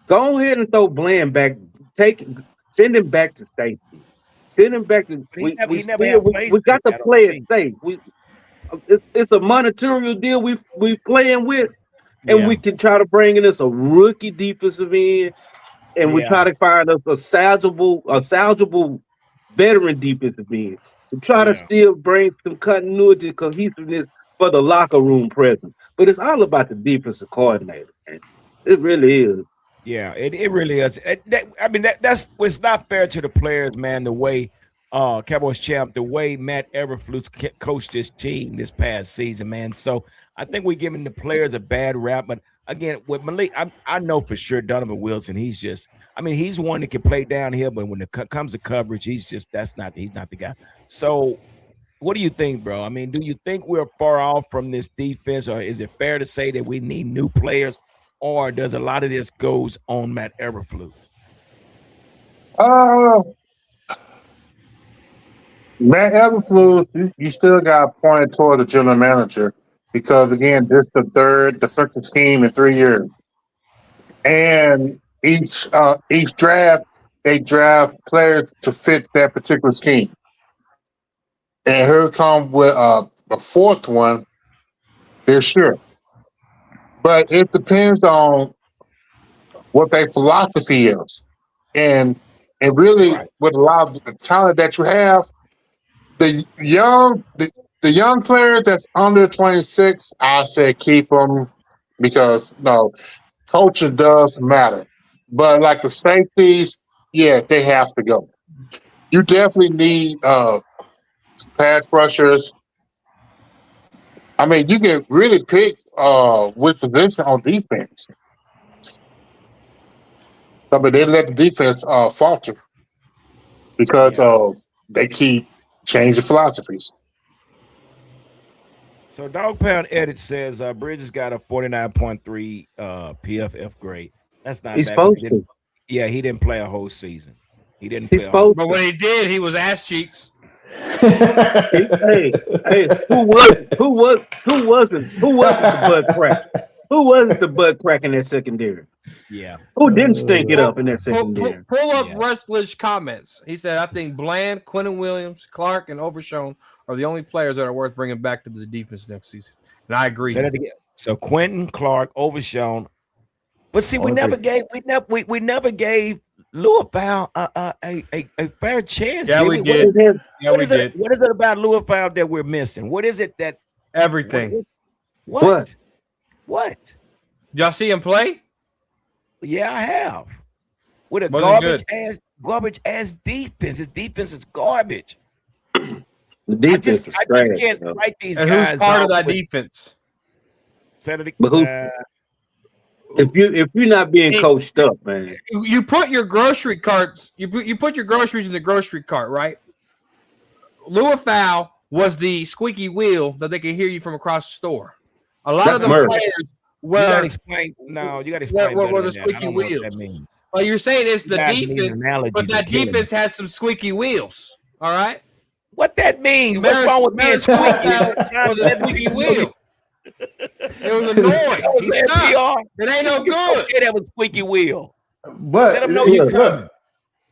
Go ahead and throw Bland back. Take Send him back to safety. Send him back to but we he never still had plays we like got to that on play the it team. safe. It's a monetary deal we playing with, and Yeah, we can try to bring in us a rookie defensive end, and we yeah, try to find us a salvageable veteran defensive end to try to yeah. still bring some continuity, cohesiveness for the locker room presence. But it's all about the defensive coordinator, man. It really is. Yeah, it really is. I mean, that's it's not fair to the players, man. The way Cowboys champ, the way Matt Everflus coached this team this past season, man. So I think we're giving the players a bad rap. But again, with Malik, I know for sure Donovan Wilson. He's just, I mean, he's one that can play downhill, but when it comes to coverage, he's not the guy. So what do you think, bro? I mean, do you think we're far off from this defense, or is it fair to say that we need new players, or does a lot of this goes on Matt Everflus? Uh, Matt Everflus, you still got to point it toward the general manager because again, this is the third defensive scheme in 3 years, and each draft they draft players to fit that particular scheme. And here come with a fourth one. They're sure, but it depends on what their philosophy is, and and really Right. with a lot of the talent that you have, the young players that's under 26, I say keep them because no, culture does matter. But like the safeties, yeah, they have to go. You definitely need pass rushers. I mean, you can really pick which position on defense. I mean, they let the defense falter because Yeah. they keep changing philosophies. So Dog Pound Edit says Bridges got a 49.3 PFF grade. That's not He's bad because supposed to. he didn't play a whole season. He didn't He's play a whole. supposed But to. when he did, he was ass cheeks. Hey, who wasn't the butt crack? Who wasn't the butt crack in that secondary? Yeah, Who didn't stink it Pull, up in that secondary? pull up yeah. Rutledge comments. He said, I think Bland, Quentin Williams, Clark, and Overshown are the only players that are worth bringing back to this defense next season. And I Say agree. that again. So Quentin Clark overshown, but see, we Only never three. gave we never gave Louisville a fair chance, Yeah, did we we? did. Yeah, What we is it? did. What is it about Louisville that we're missing? What is it that Everything. What? what what? Y'all see him play? Yeah, I have. With a Wasn't good. garbage ass defense. His defense is garbage. The defense is I just trash, can't bro. write these And who's guys part of off that with defense? Saturday. But if you're not being See, coached up, man, you put your grocery carts, you put your groceries in the grocery cart, right? Louisville was the squeaky wheel that they could hear you from across the store. A lot of that's them murder. players You gotta were explain. No, you gotta explain better were the than that. I squeaky don't know what that wheels. means. Well, you're saying it's You the guys need defense, but analogies are that killing me. defense had some squeaky wheels. All right. What that means? What's Maris, wrong with being Maris squeaky? Louisville Trying was to a let the squeaky people know you wheel. It was annoying. that He was sucked. NPR. It ain't no good. Okay, that was squeaky wheel. Let but them know you Look, coming.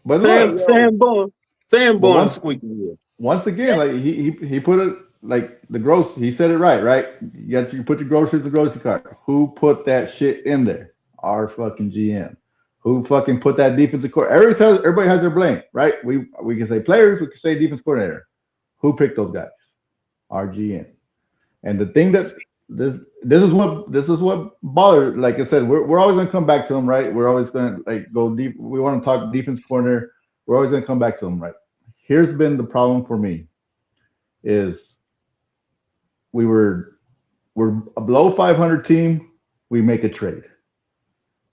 look, Sam Yo, Sanborn, but Sanborn is once squeaky wheel. again, like he put it like the gross. He said it right, right? You put your groceries in the grocery cart. Who put that shit in there? Our fucking GM. Who fucking put that defensive coordinator? Everybody has their blame, right? We can say players, we can say defense coordinator. Who picked those guys? Our GM. And the thing that this is what bothers. Like I said, we're always gonna come back to them, right? We're always gonna like go deep. We want to talk defense corner. We're always gonna come back to them, right? Here's been the problem for me is we we're a below 500 team. We make a trade.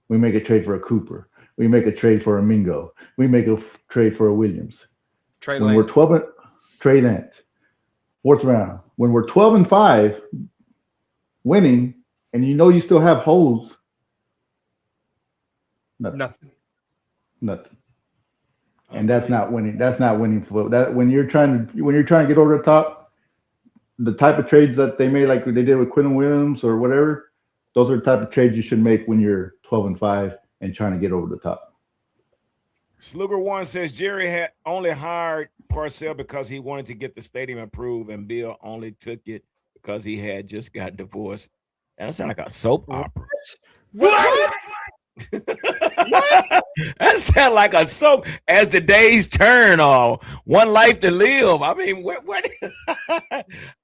We make a trade for a Cooper. We make a trade for a Mingo. We make a trade for a Williams. Trey When we're Lance. 12 and trade Lance, fourth round. When we're 12-5, winning, and you still have holes, nothing. Nothing. Nothing. And that's not winning. That's not winning for that. When you're trying to get over the top, the type of trades that they made, like they did with Quinn Williams or whatever, those are the type of trades you should make when you're 12-5 and trying to get over the top. Sluger One says Jerry had only hired Parcells because he wanted to get the stadium improved, and Bill only took it because he had just got divorced. That sounds like a soap opera. What? That sounds like a soap. As the days turn, or One Life to Live. I mean, what?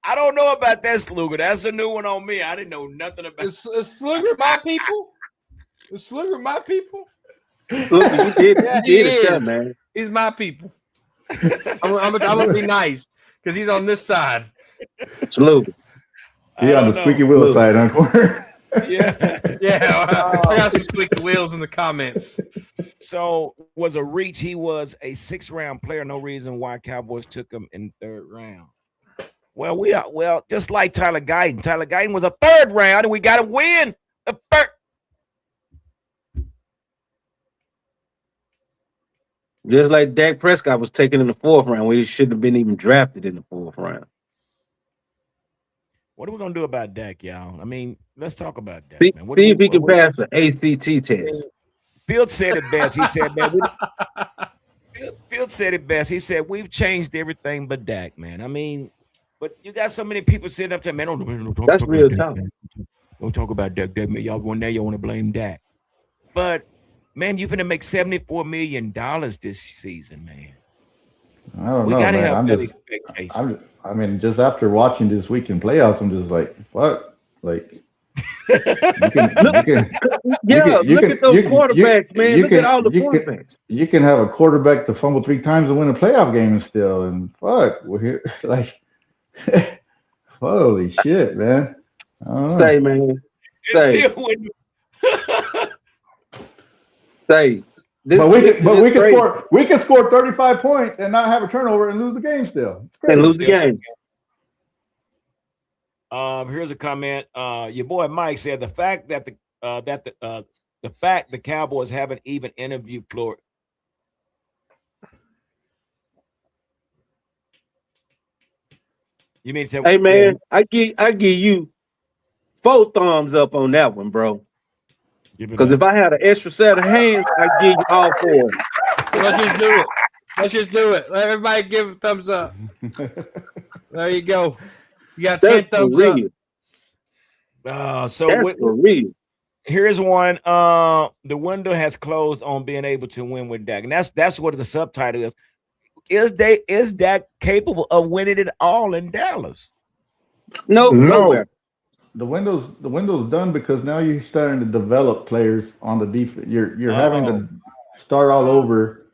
I don't know about that, Sluger. That's a new one on me. I didn't know nothing about. Is Sluger my people? Is Sluger my people? Look, you did it, man. He's my people. I'm gonna be nice because he's on this side. Salute. He on the squeaky wheel side, huh, Corner? Yeah. I got some squeaky wheels in the comments. So was a reach. He was a 6th-round player. No reason why Cowboys took him in the 3rd round. Well, just like Tyler Guyton. Tyler Guyton was a 3rd round, and we got to win the 3rd. Just like Dak Prescott was taken in the 4th round, where he shouldn't have been even drafted in the 4th round. What are we gonna do about Dak, y'all? I mean, let's talk about Dak. See, Man. if he can pass the ACT test. Field said it best. He said, "Man, Field said it best. He said we've changed everything but Dak, man. I mean, but you got so many people sitting up there, man. Don't talk That's real about tough. Dak, man. Don't talk about Dak. Dak, man. Y'all want to blame Dak, but man, you're finna make $74 million this season, man. I don't We know, gotta man. have better expectations. I mean, just after watching this weekend playoffs, I'm just like, what? Like, you can look at those quarterbacks, man. Look at all the quarterbacks. You can have a quarterback to fumble 3 times and win a playoff game still, and fuck, we're here like, holy shit, man. Say, man. Say. We can score 35 points and not have a turnover and lose the game still. And lose the game. Here's a comment. Your boy Mike said the fact that the Cowboys haven't even interviewed Florida. You mean to tell Hey man, I give you 4 thumbs up on that one, bro. Because if I had an extra set of hands, I'd give you all 4. Let's just do it. Let everybody give a thumbs up. There you go. You got 10 thumbs up. Here's one. The window has closed on being able to win with Dak, and that's what the subtitle is. Is Dak capable of winning it all in Dallas? No. The window's done because now you're starting to develop players on the defense. You're having to start all over.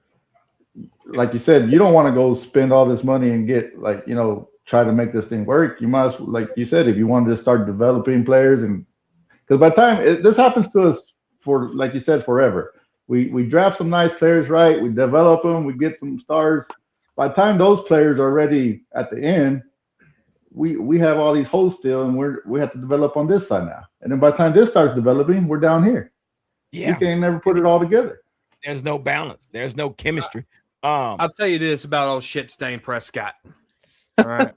Like you said, you don't want to go spend all this money and get try to make this thing work. You must, like you said, if you wanted to start developing players, and because by the time this happens to us for, like you said, forever. We draft some nice players, right? We develop them, we get some stars. By the time those players are ready at the end, we have all these holes still, and we have to develop on this side now. And then by the time this starts developing, we're down here. Yeah, we can't never put it all together. There's no balance. There's no chemistry. I'll tell you this about old shit stain Prescott. All right,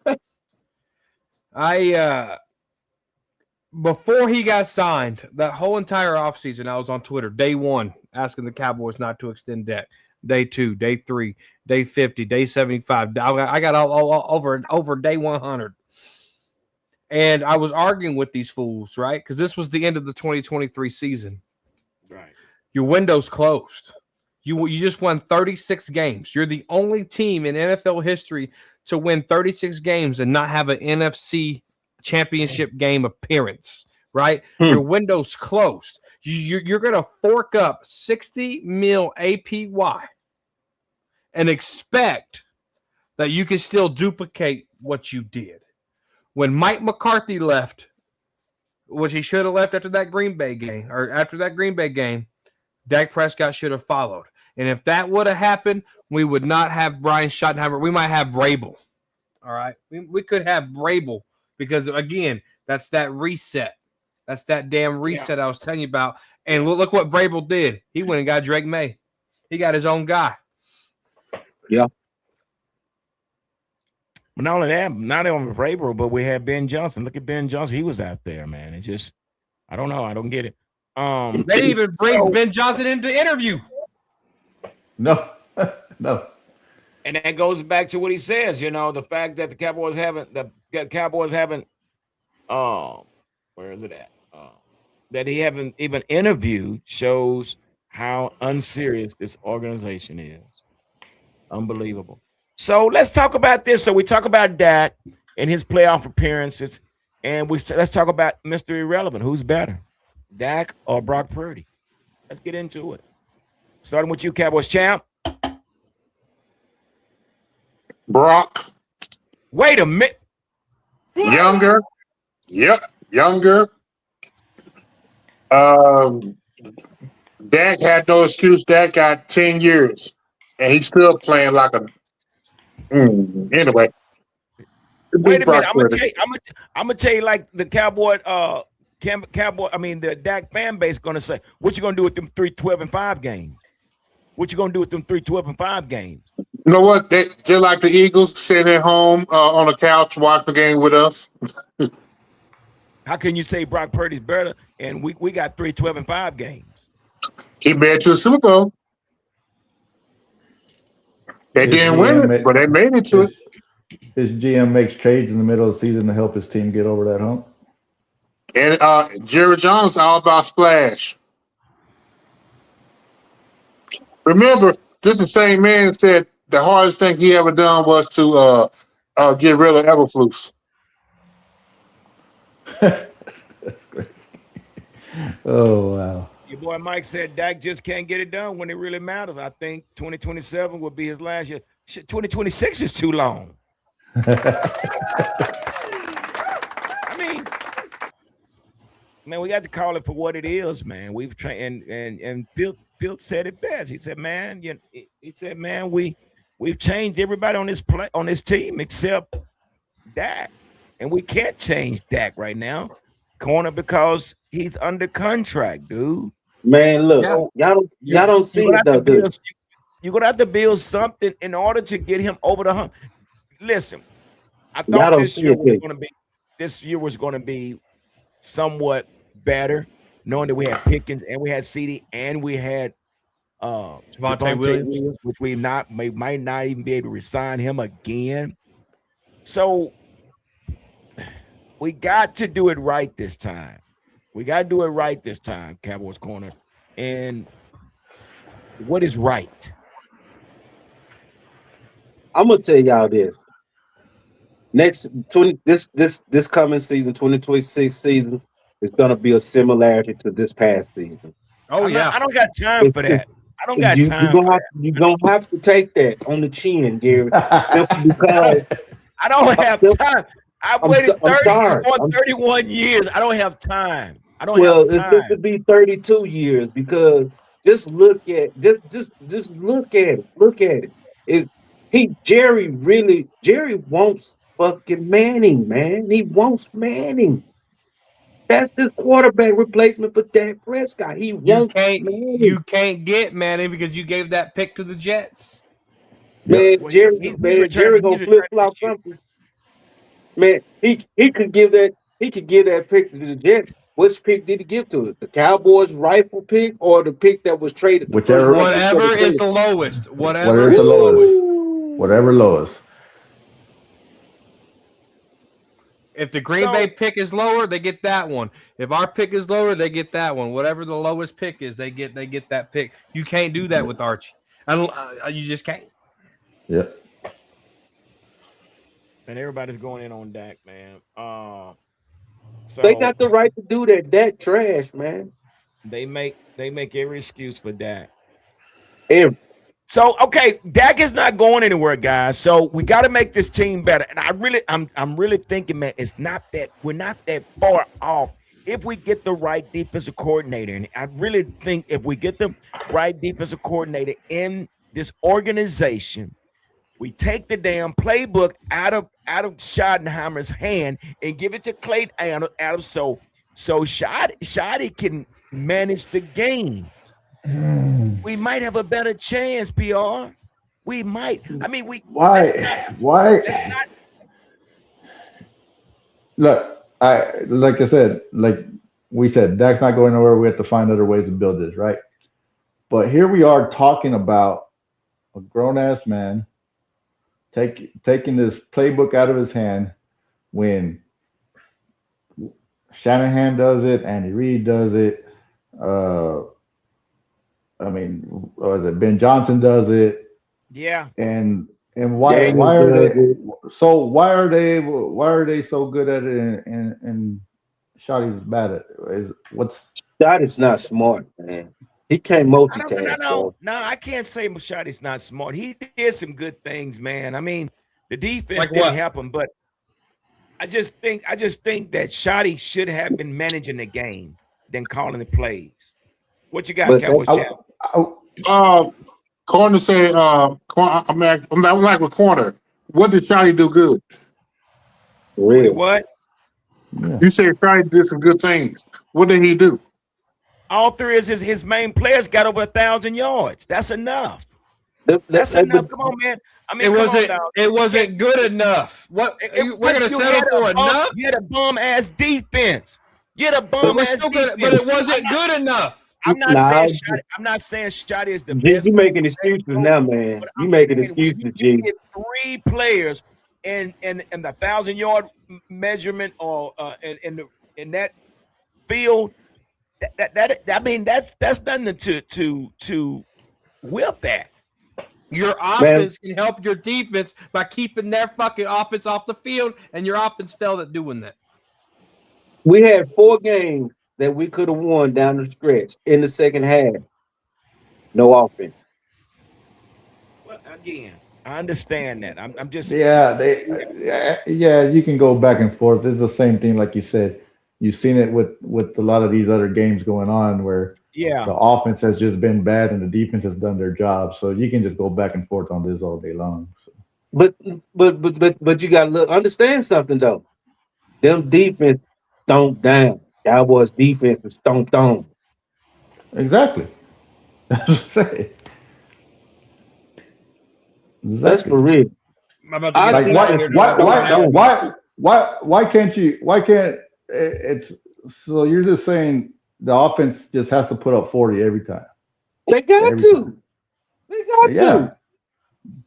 before he got signed, that whole entire offseason, I was on Twitter day 1 asking the Cowboys not to extend Dak. Day 2, day 3, day 50, day 75. I got all over day 100. And I was arguing with these fools, right? Because this was the end of the 2023 season. Right. Your window's closed. You just won 36 games. You're the only team in NFL history to win 36 games and not have an NFC championship game appearance, right? Your window's closed. You're going to fork up $60 million APY and expect that you can still duplicate what you did. When Mike McCarthy left, which he should have left after that Green Bay game, Dak Prescott should have followed. And if that would have happened, we would not have Brian Schottenheimer. We might have Vrabel. All right. We could have Vrabel because, again, that's that reset. That's that damn reset I was telling you about. And look what Vrabel did. He went and got Drake May. He got his own guy. Yeah. But not only that, not only Vrabel, but we had Ben Johnson. Look at Ben Johnson. He was out there, man. It just, I don't know. I don't get it. They didn't even bring Ben Johnson in to interview. No, no. And that goes back to what he says, the fact that the Cowboys haven't, where is it at? That he haven't even interviewed shows how unserious this organization is. Unbelievable. So let's talk about this. So we talk about Dak and his playoff appearances, and let's talk about Mr. Irrelevant. Who's better, Dak or Brock Purdy? Let's get into it. Starting with you, Cowboys champ. Brock. Wait a minute. Younger. Yep, younger. Dak had no excuse. Dak got 10 years, and he's still playing like a. Anyway. Wait a minute. I'm gonna tell you, like the Cowboy, the Dak fan base gonna say, what you gonna do with them 3 12-5 games? What you gonna do with them 3 12-5 games? You know what? They just like the Eagles sitting at home on the couch watching the game with us. How can you say Brock Purdy's better and we got 3 12-5 games? He made it to the Super Bowl. They didn't win it, but they made it to it. His GM makes trades in the middle of the season to help his team get over that hump. And Jerry Jones all about splash. Remember, this the same man said the hardest thing he ever done was to get rid of Eberflus. Oh, wow. Your boy Mike said Dak just can't get it done when it really matters. I think 2027 will be his last year. 2026 is too long. I mean, man, we got to call it for what it is, man. We've trained, and Phil said it best. He said, man, we've changed everybody on this team except Dak, and we can't change Dak right now, corner, because he's under contract, dude. Man, look, y'all don't see it though, dude. You're gonna have to build something in order to get him over the hump. Listen, I thought this year was gonna be somewhat better, knowing that we had Pickens and we had CD and we had Javonte Williams, which we might not even be able to resign him again. So we got to do it right this time. Cowboys corner. And what is right? I'm gonna tell y'all this. This coming season, 2026 season, is gonna be a similarity to this past season. Oh, I don't got time for that. I don't got time. You're gonna have to take that on the chin, Gary. Because I don't have time. I've waited 31 years. I don't have time. It's going to be 32 years because just look at it. Look at it. Jerry wants fucking Manning, man. He wants Manning. That's his quarterback replacement for Dak Prescott. You can't get Manning because you gave that pick to the Jets. Man, Jerry gonna flip flop something. Man, he could give that pick to the Jets. Which pick did he give to it? The Cowboys' rifle pick or the pick that was traded? Whatever is the lowest. Whatever is the lowest. Whatever lowest. If the Green Bay pick is lower, they get that one. If our pick is lower, they get that one. Whatever the lowest pick is, they get that pick. You can't do that with Archie. You just can't. Yep. And everybody's going in on Dak, man. So they got the right to do that. Dak trash, man. They make every excuse for Dak. So okay, Dak is not going anywhere, guys. So we got to make this team better. And I'm really thinking, man, we're not that far off. if we get the right defensive coordinator, and I really think if we get the right defensive coordinator in this organization, we take the damn playbook out of Schottenheimer's hand and give it to Clay Adams so Shoddy can manage the game. We might have a better chance, PR. We might. I mean, let's not let's Why? not Look, like I said, like we said, Dak's not going nowhere. We have to find other ways to build this, right? But here we are talking about a grown ass man taking this playbook out of his hand when Shanahan does it, Andy Reid does it. Uh, I mean, what is it? Ben Johnson does it, yeah. and Daniel why are does they it. so why are they so good at it and Shotty's bad at it? What's That is not smart, man. He can't I don't no multitask, no bro. no. I can't say Machadi's not smart. He did some good things, man. I mean, the defense Like didn't what? help him, but I just think that Shotty should have been managing the game than calling the plays. What you got, But that, Cowboys I, Chat? I, Corner said, I'm like with Corner. What did Shotty do good? for What he real. what? yeah, You said Shotty did some good things. What did he do? All three of his main players got over 1,000 yards. That's enough. That's But enough. Come on, man. I mean, come on now. It You can't. wasn't good enough. What we're Because gonna settle for enough? you had a bum ass defense. You had a But bum we're ass still gonna. But defense. it wasn't good enough. nah, I'm not saying Shotty is the G, best you coach, making best excuses coach, now, man. but You I'm making saying when excuses, you G. get three players in the 1,000 yard measurement or in that field, that I mean that's nothing to whip that. Your Man, offense can help your defense by keeping their fucking offense off the field, and your offense failed at doing that. we had 4 games that we could have won down the stretch in the second half. No offense. Well, again, I understand that. I'm just yeah, yeah, you can go back and forth. It's the same thing, like you said. You've seen it with a lot of these other games going on where the yeah. offense has just been bad and the defense has done their job. So you can just go back and forth on this all day long. So, But but you gotta understand something though. Them defense stomp down. Cowboys defense is stomped on. exactly. That's for Exactly. real. I'm about to Our get Like somebody defense here is to run stomped that. on. why can't it's so you're just saying the offense just has to put up 40 every time. They got Every time. to. They got Yeah. to.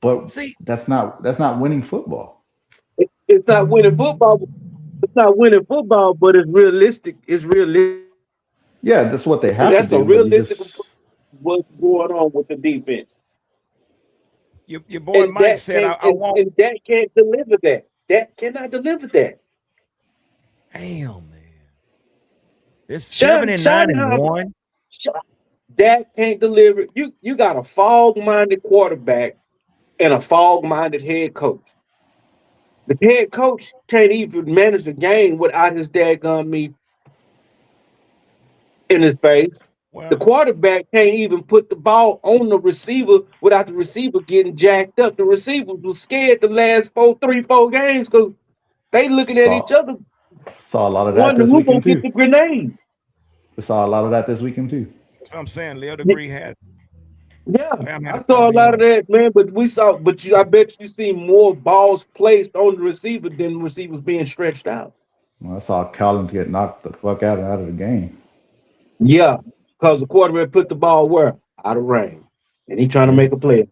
But See, that's not winning football. It's not winning football. It's not winning football, but it's realistic. It's realistic. Yeah, that's what they have to That's a do, but you just realistic approach to what's going on with the defense. your boy And Mike that said can't I want. and that can't deliver that. That cannot deliver that. Damn, man. It's seven Shine, and nine shine and how one. that can't deliver. You got a fog-minded quarterback and a fog-minded head coach. The head coach can't even manage a game without his daggone me in his face. The Well, quarterback can't even put the ball on the receiver without the receiver getting jacked up. The receiver was scared the last 4 games because they looking at each saw other, saw a lot of that wondering this who gonna weekend get too. the grenade. We saw a lot of that this weekend too. that's what I'm saying. Leo Degree had Yeah, Lamb had I a saw a thousand lot of yards. that, man. But we saw, I bet you see more balls placed on the receiver than receivers being stretched out. Well, I saw Collins get knocked the fuck out of the game. Yeah, because the quarterback put the ball where out of range, and he trying to Yeah, make a play.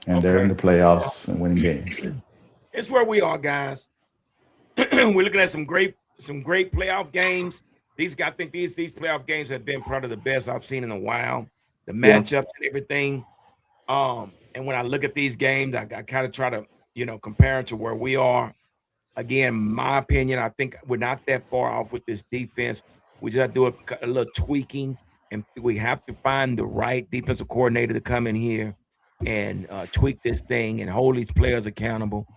and they're in Okay. the playoffs and winning games. It's where we are, guys. We're looking at some great playoff games. I think these playoff games have been part of the best I've seen in a while. The Yeah, matchups and everything. And when I look at these games, I kind of try to, compare it to where we are. Again, my opinion, I think we're not that far off with this defense. We just have to do a little tweaking, and we have to find the right defensive coordinator to come in here and tweak this thing and hold these players accountable,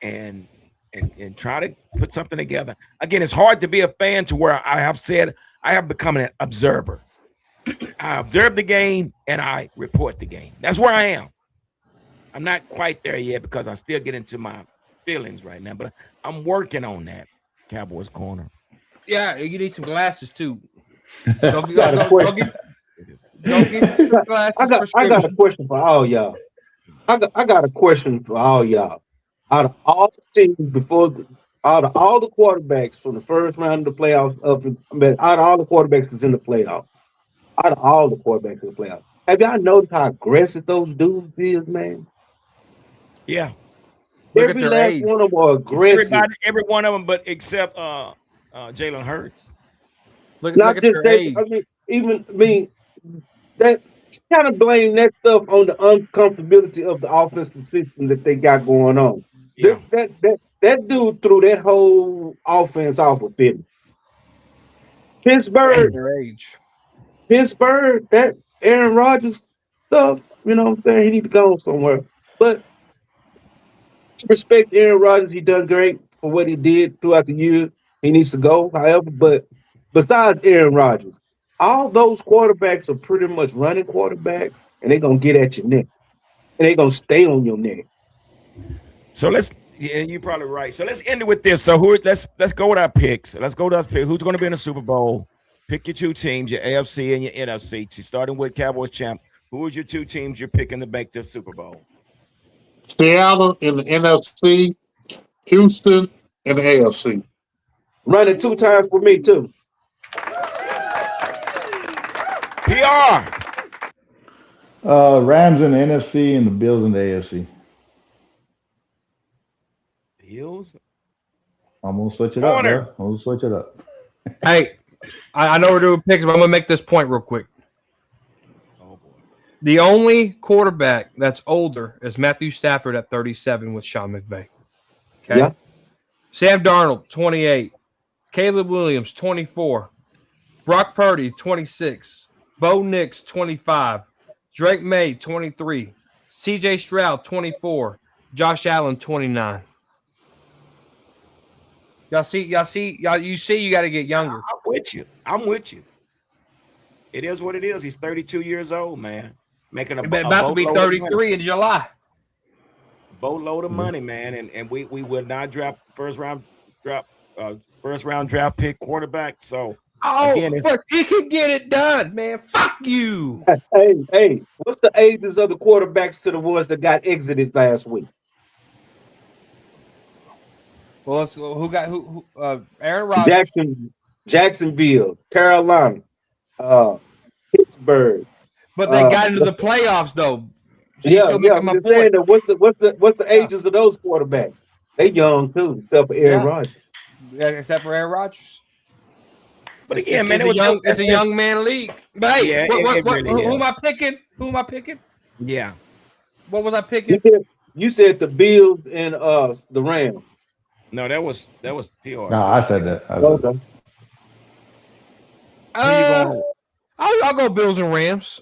and and try to put something together. Again, it's hard to be a fan to where I have become an observer. I observe the game and I report the game. That's where I am. I'm not quite there yet because I still get into my feelings right now, but I'm working on that. Cowboys Corner. Yeah, you need some glasses too. Go get some glasses. I got a question for all y'all. I got a question for all y'all. Out of all the teams out of all the quarterbacks from the first round of the playoffs, out of all the quarterbacks that's in the playoffs, out of all the quarterbacks in the playoffs, have y'all noticed how aggressive those dudes is, man? Yeah. Every last age. One of them are aggressive. Every one of them, but except Jalen Hurts. Look at their age. That kind of blame that stuff on the uncomfortability of the offensive system that they got going on. Yeah. That dude threw that whole offense off of it. Pittsburgh, that Aaron Rodgers stuff, you know what I'm saying? He needs to go somewhere. But respect Aaron Rodgers, he done great for what he did throughout the year. He needs to go, however, but besides Aaron Rodgers, all those quarterbacks are pretty much running quarterbacks, and they're gonna get at your neck. And they're gonna stay on your neck. So you're probably right. So let's end it with this. So let's go with our picks. Let's go to our pick. Who's gonna be in the Super Bowl? Pick your two teams, your AFC and your NFC. Starting with Cowboys champ. Who is your two teams you're picking to make the Super Bowl? Seattle in the NFC, Houston in the AFC. Running 2 times for me too. PR. Rams in the NFC and the Bills in the AFC. Bills? I'm gonna switch it up, bro. I'm gonna switch it up. Hey, I know we're doing picks, but I'm gonna make this point real quick. Oh boy. The only quarterback that's older is Matthew Stafford at 37 with Sean McVay. Okay. Yeah. Sam Darnold, 28. Caleb Williams, 24. Brock Purdy, 26. Bo Nix, 25. Drake May, 23. CJ Stroud, 24. Josh Allen, 29. You see, you got to get younger. I'm with you. It is what it is. He's 32 years old, man. Making about to be 33 in July. Boatload of money, man. And we will not draft first round draft pick quarterback. So again, but he can get it done, man. Fuck you. Hey, what's the ages of the quarterbacks to the ones that got exited last week? Well, who got who? Aaron Rodgers, Jacksonville, Carolina, Pittsburgh. But they got into the playoffs, though. So I'm just saying that what's the ages of those quarterbacks? They young too, except for Aaron Rodgers. Yeah, except for Aaron Rodgers. But again, man, it's a young man league. But hey, who am I picking? Who am I picking? Yeah. What was I picking? You said the Bills and the Rams. No, that was PR. No, I said that. Okay. I'll go Bills and Rams.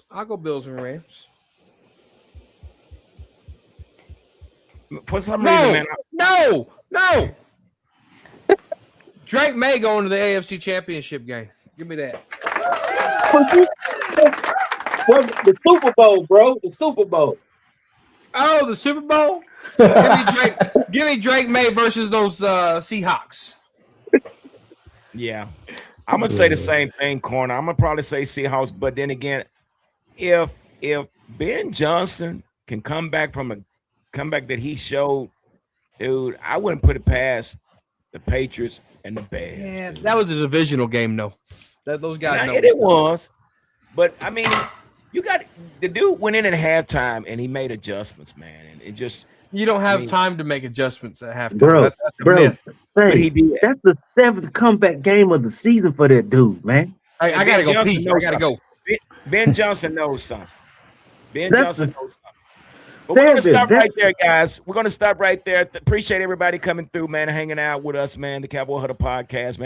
For some reason, man. No. Drake May going to the AFC Championship game. Give me that. The Super Bowl, bro. The Super Bowl. Oh, the Super Bowl? Give me Drake May versus those Seahawks. Yeah. I'm gonna say the same thing, Corner. I'm gonna probably say Seahawks, but then again, if Ben Johnson can come back from a comeback that he showed, dude, I wouldn't put it past the Patriots and the Bears. Yeah, that was a divisional game, though. Those guys. It was, but I mean, you got the dude went in at halftime and he made adjustments, man, and it just you don't have time to make adjustments at halftime, bro. But he did. That's the 7th comeback game of the season for that dude, man. I gotta go pee. I gotta go. Ben Johnson knows something. Johnson knows something. But we're going to stop right there, guys. We're going to stop right there. Appreciate everybody coming through, man, hanging out with us, man. The Cowboy Huddle podcast, man.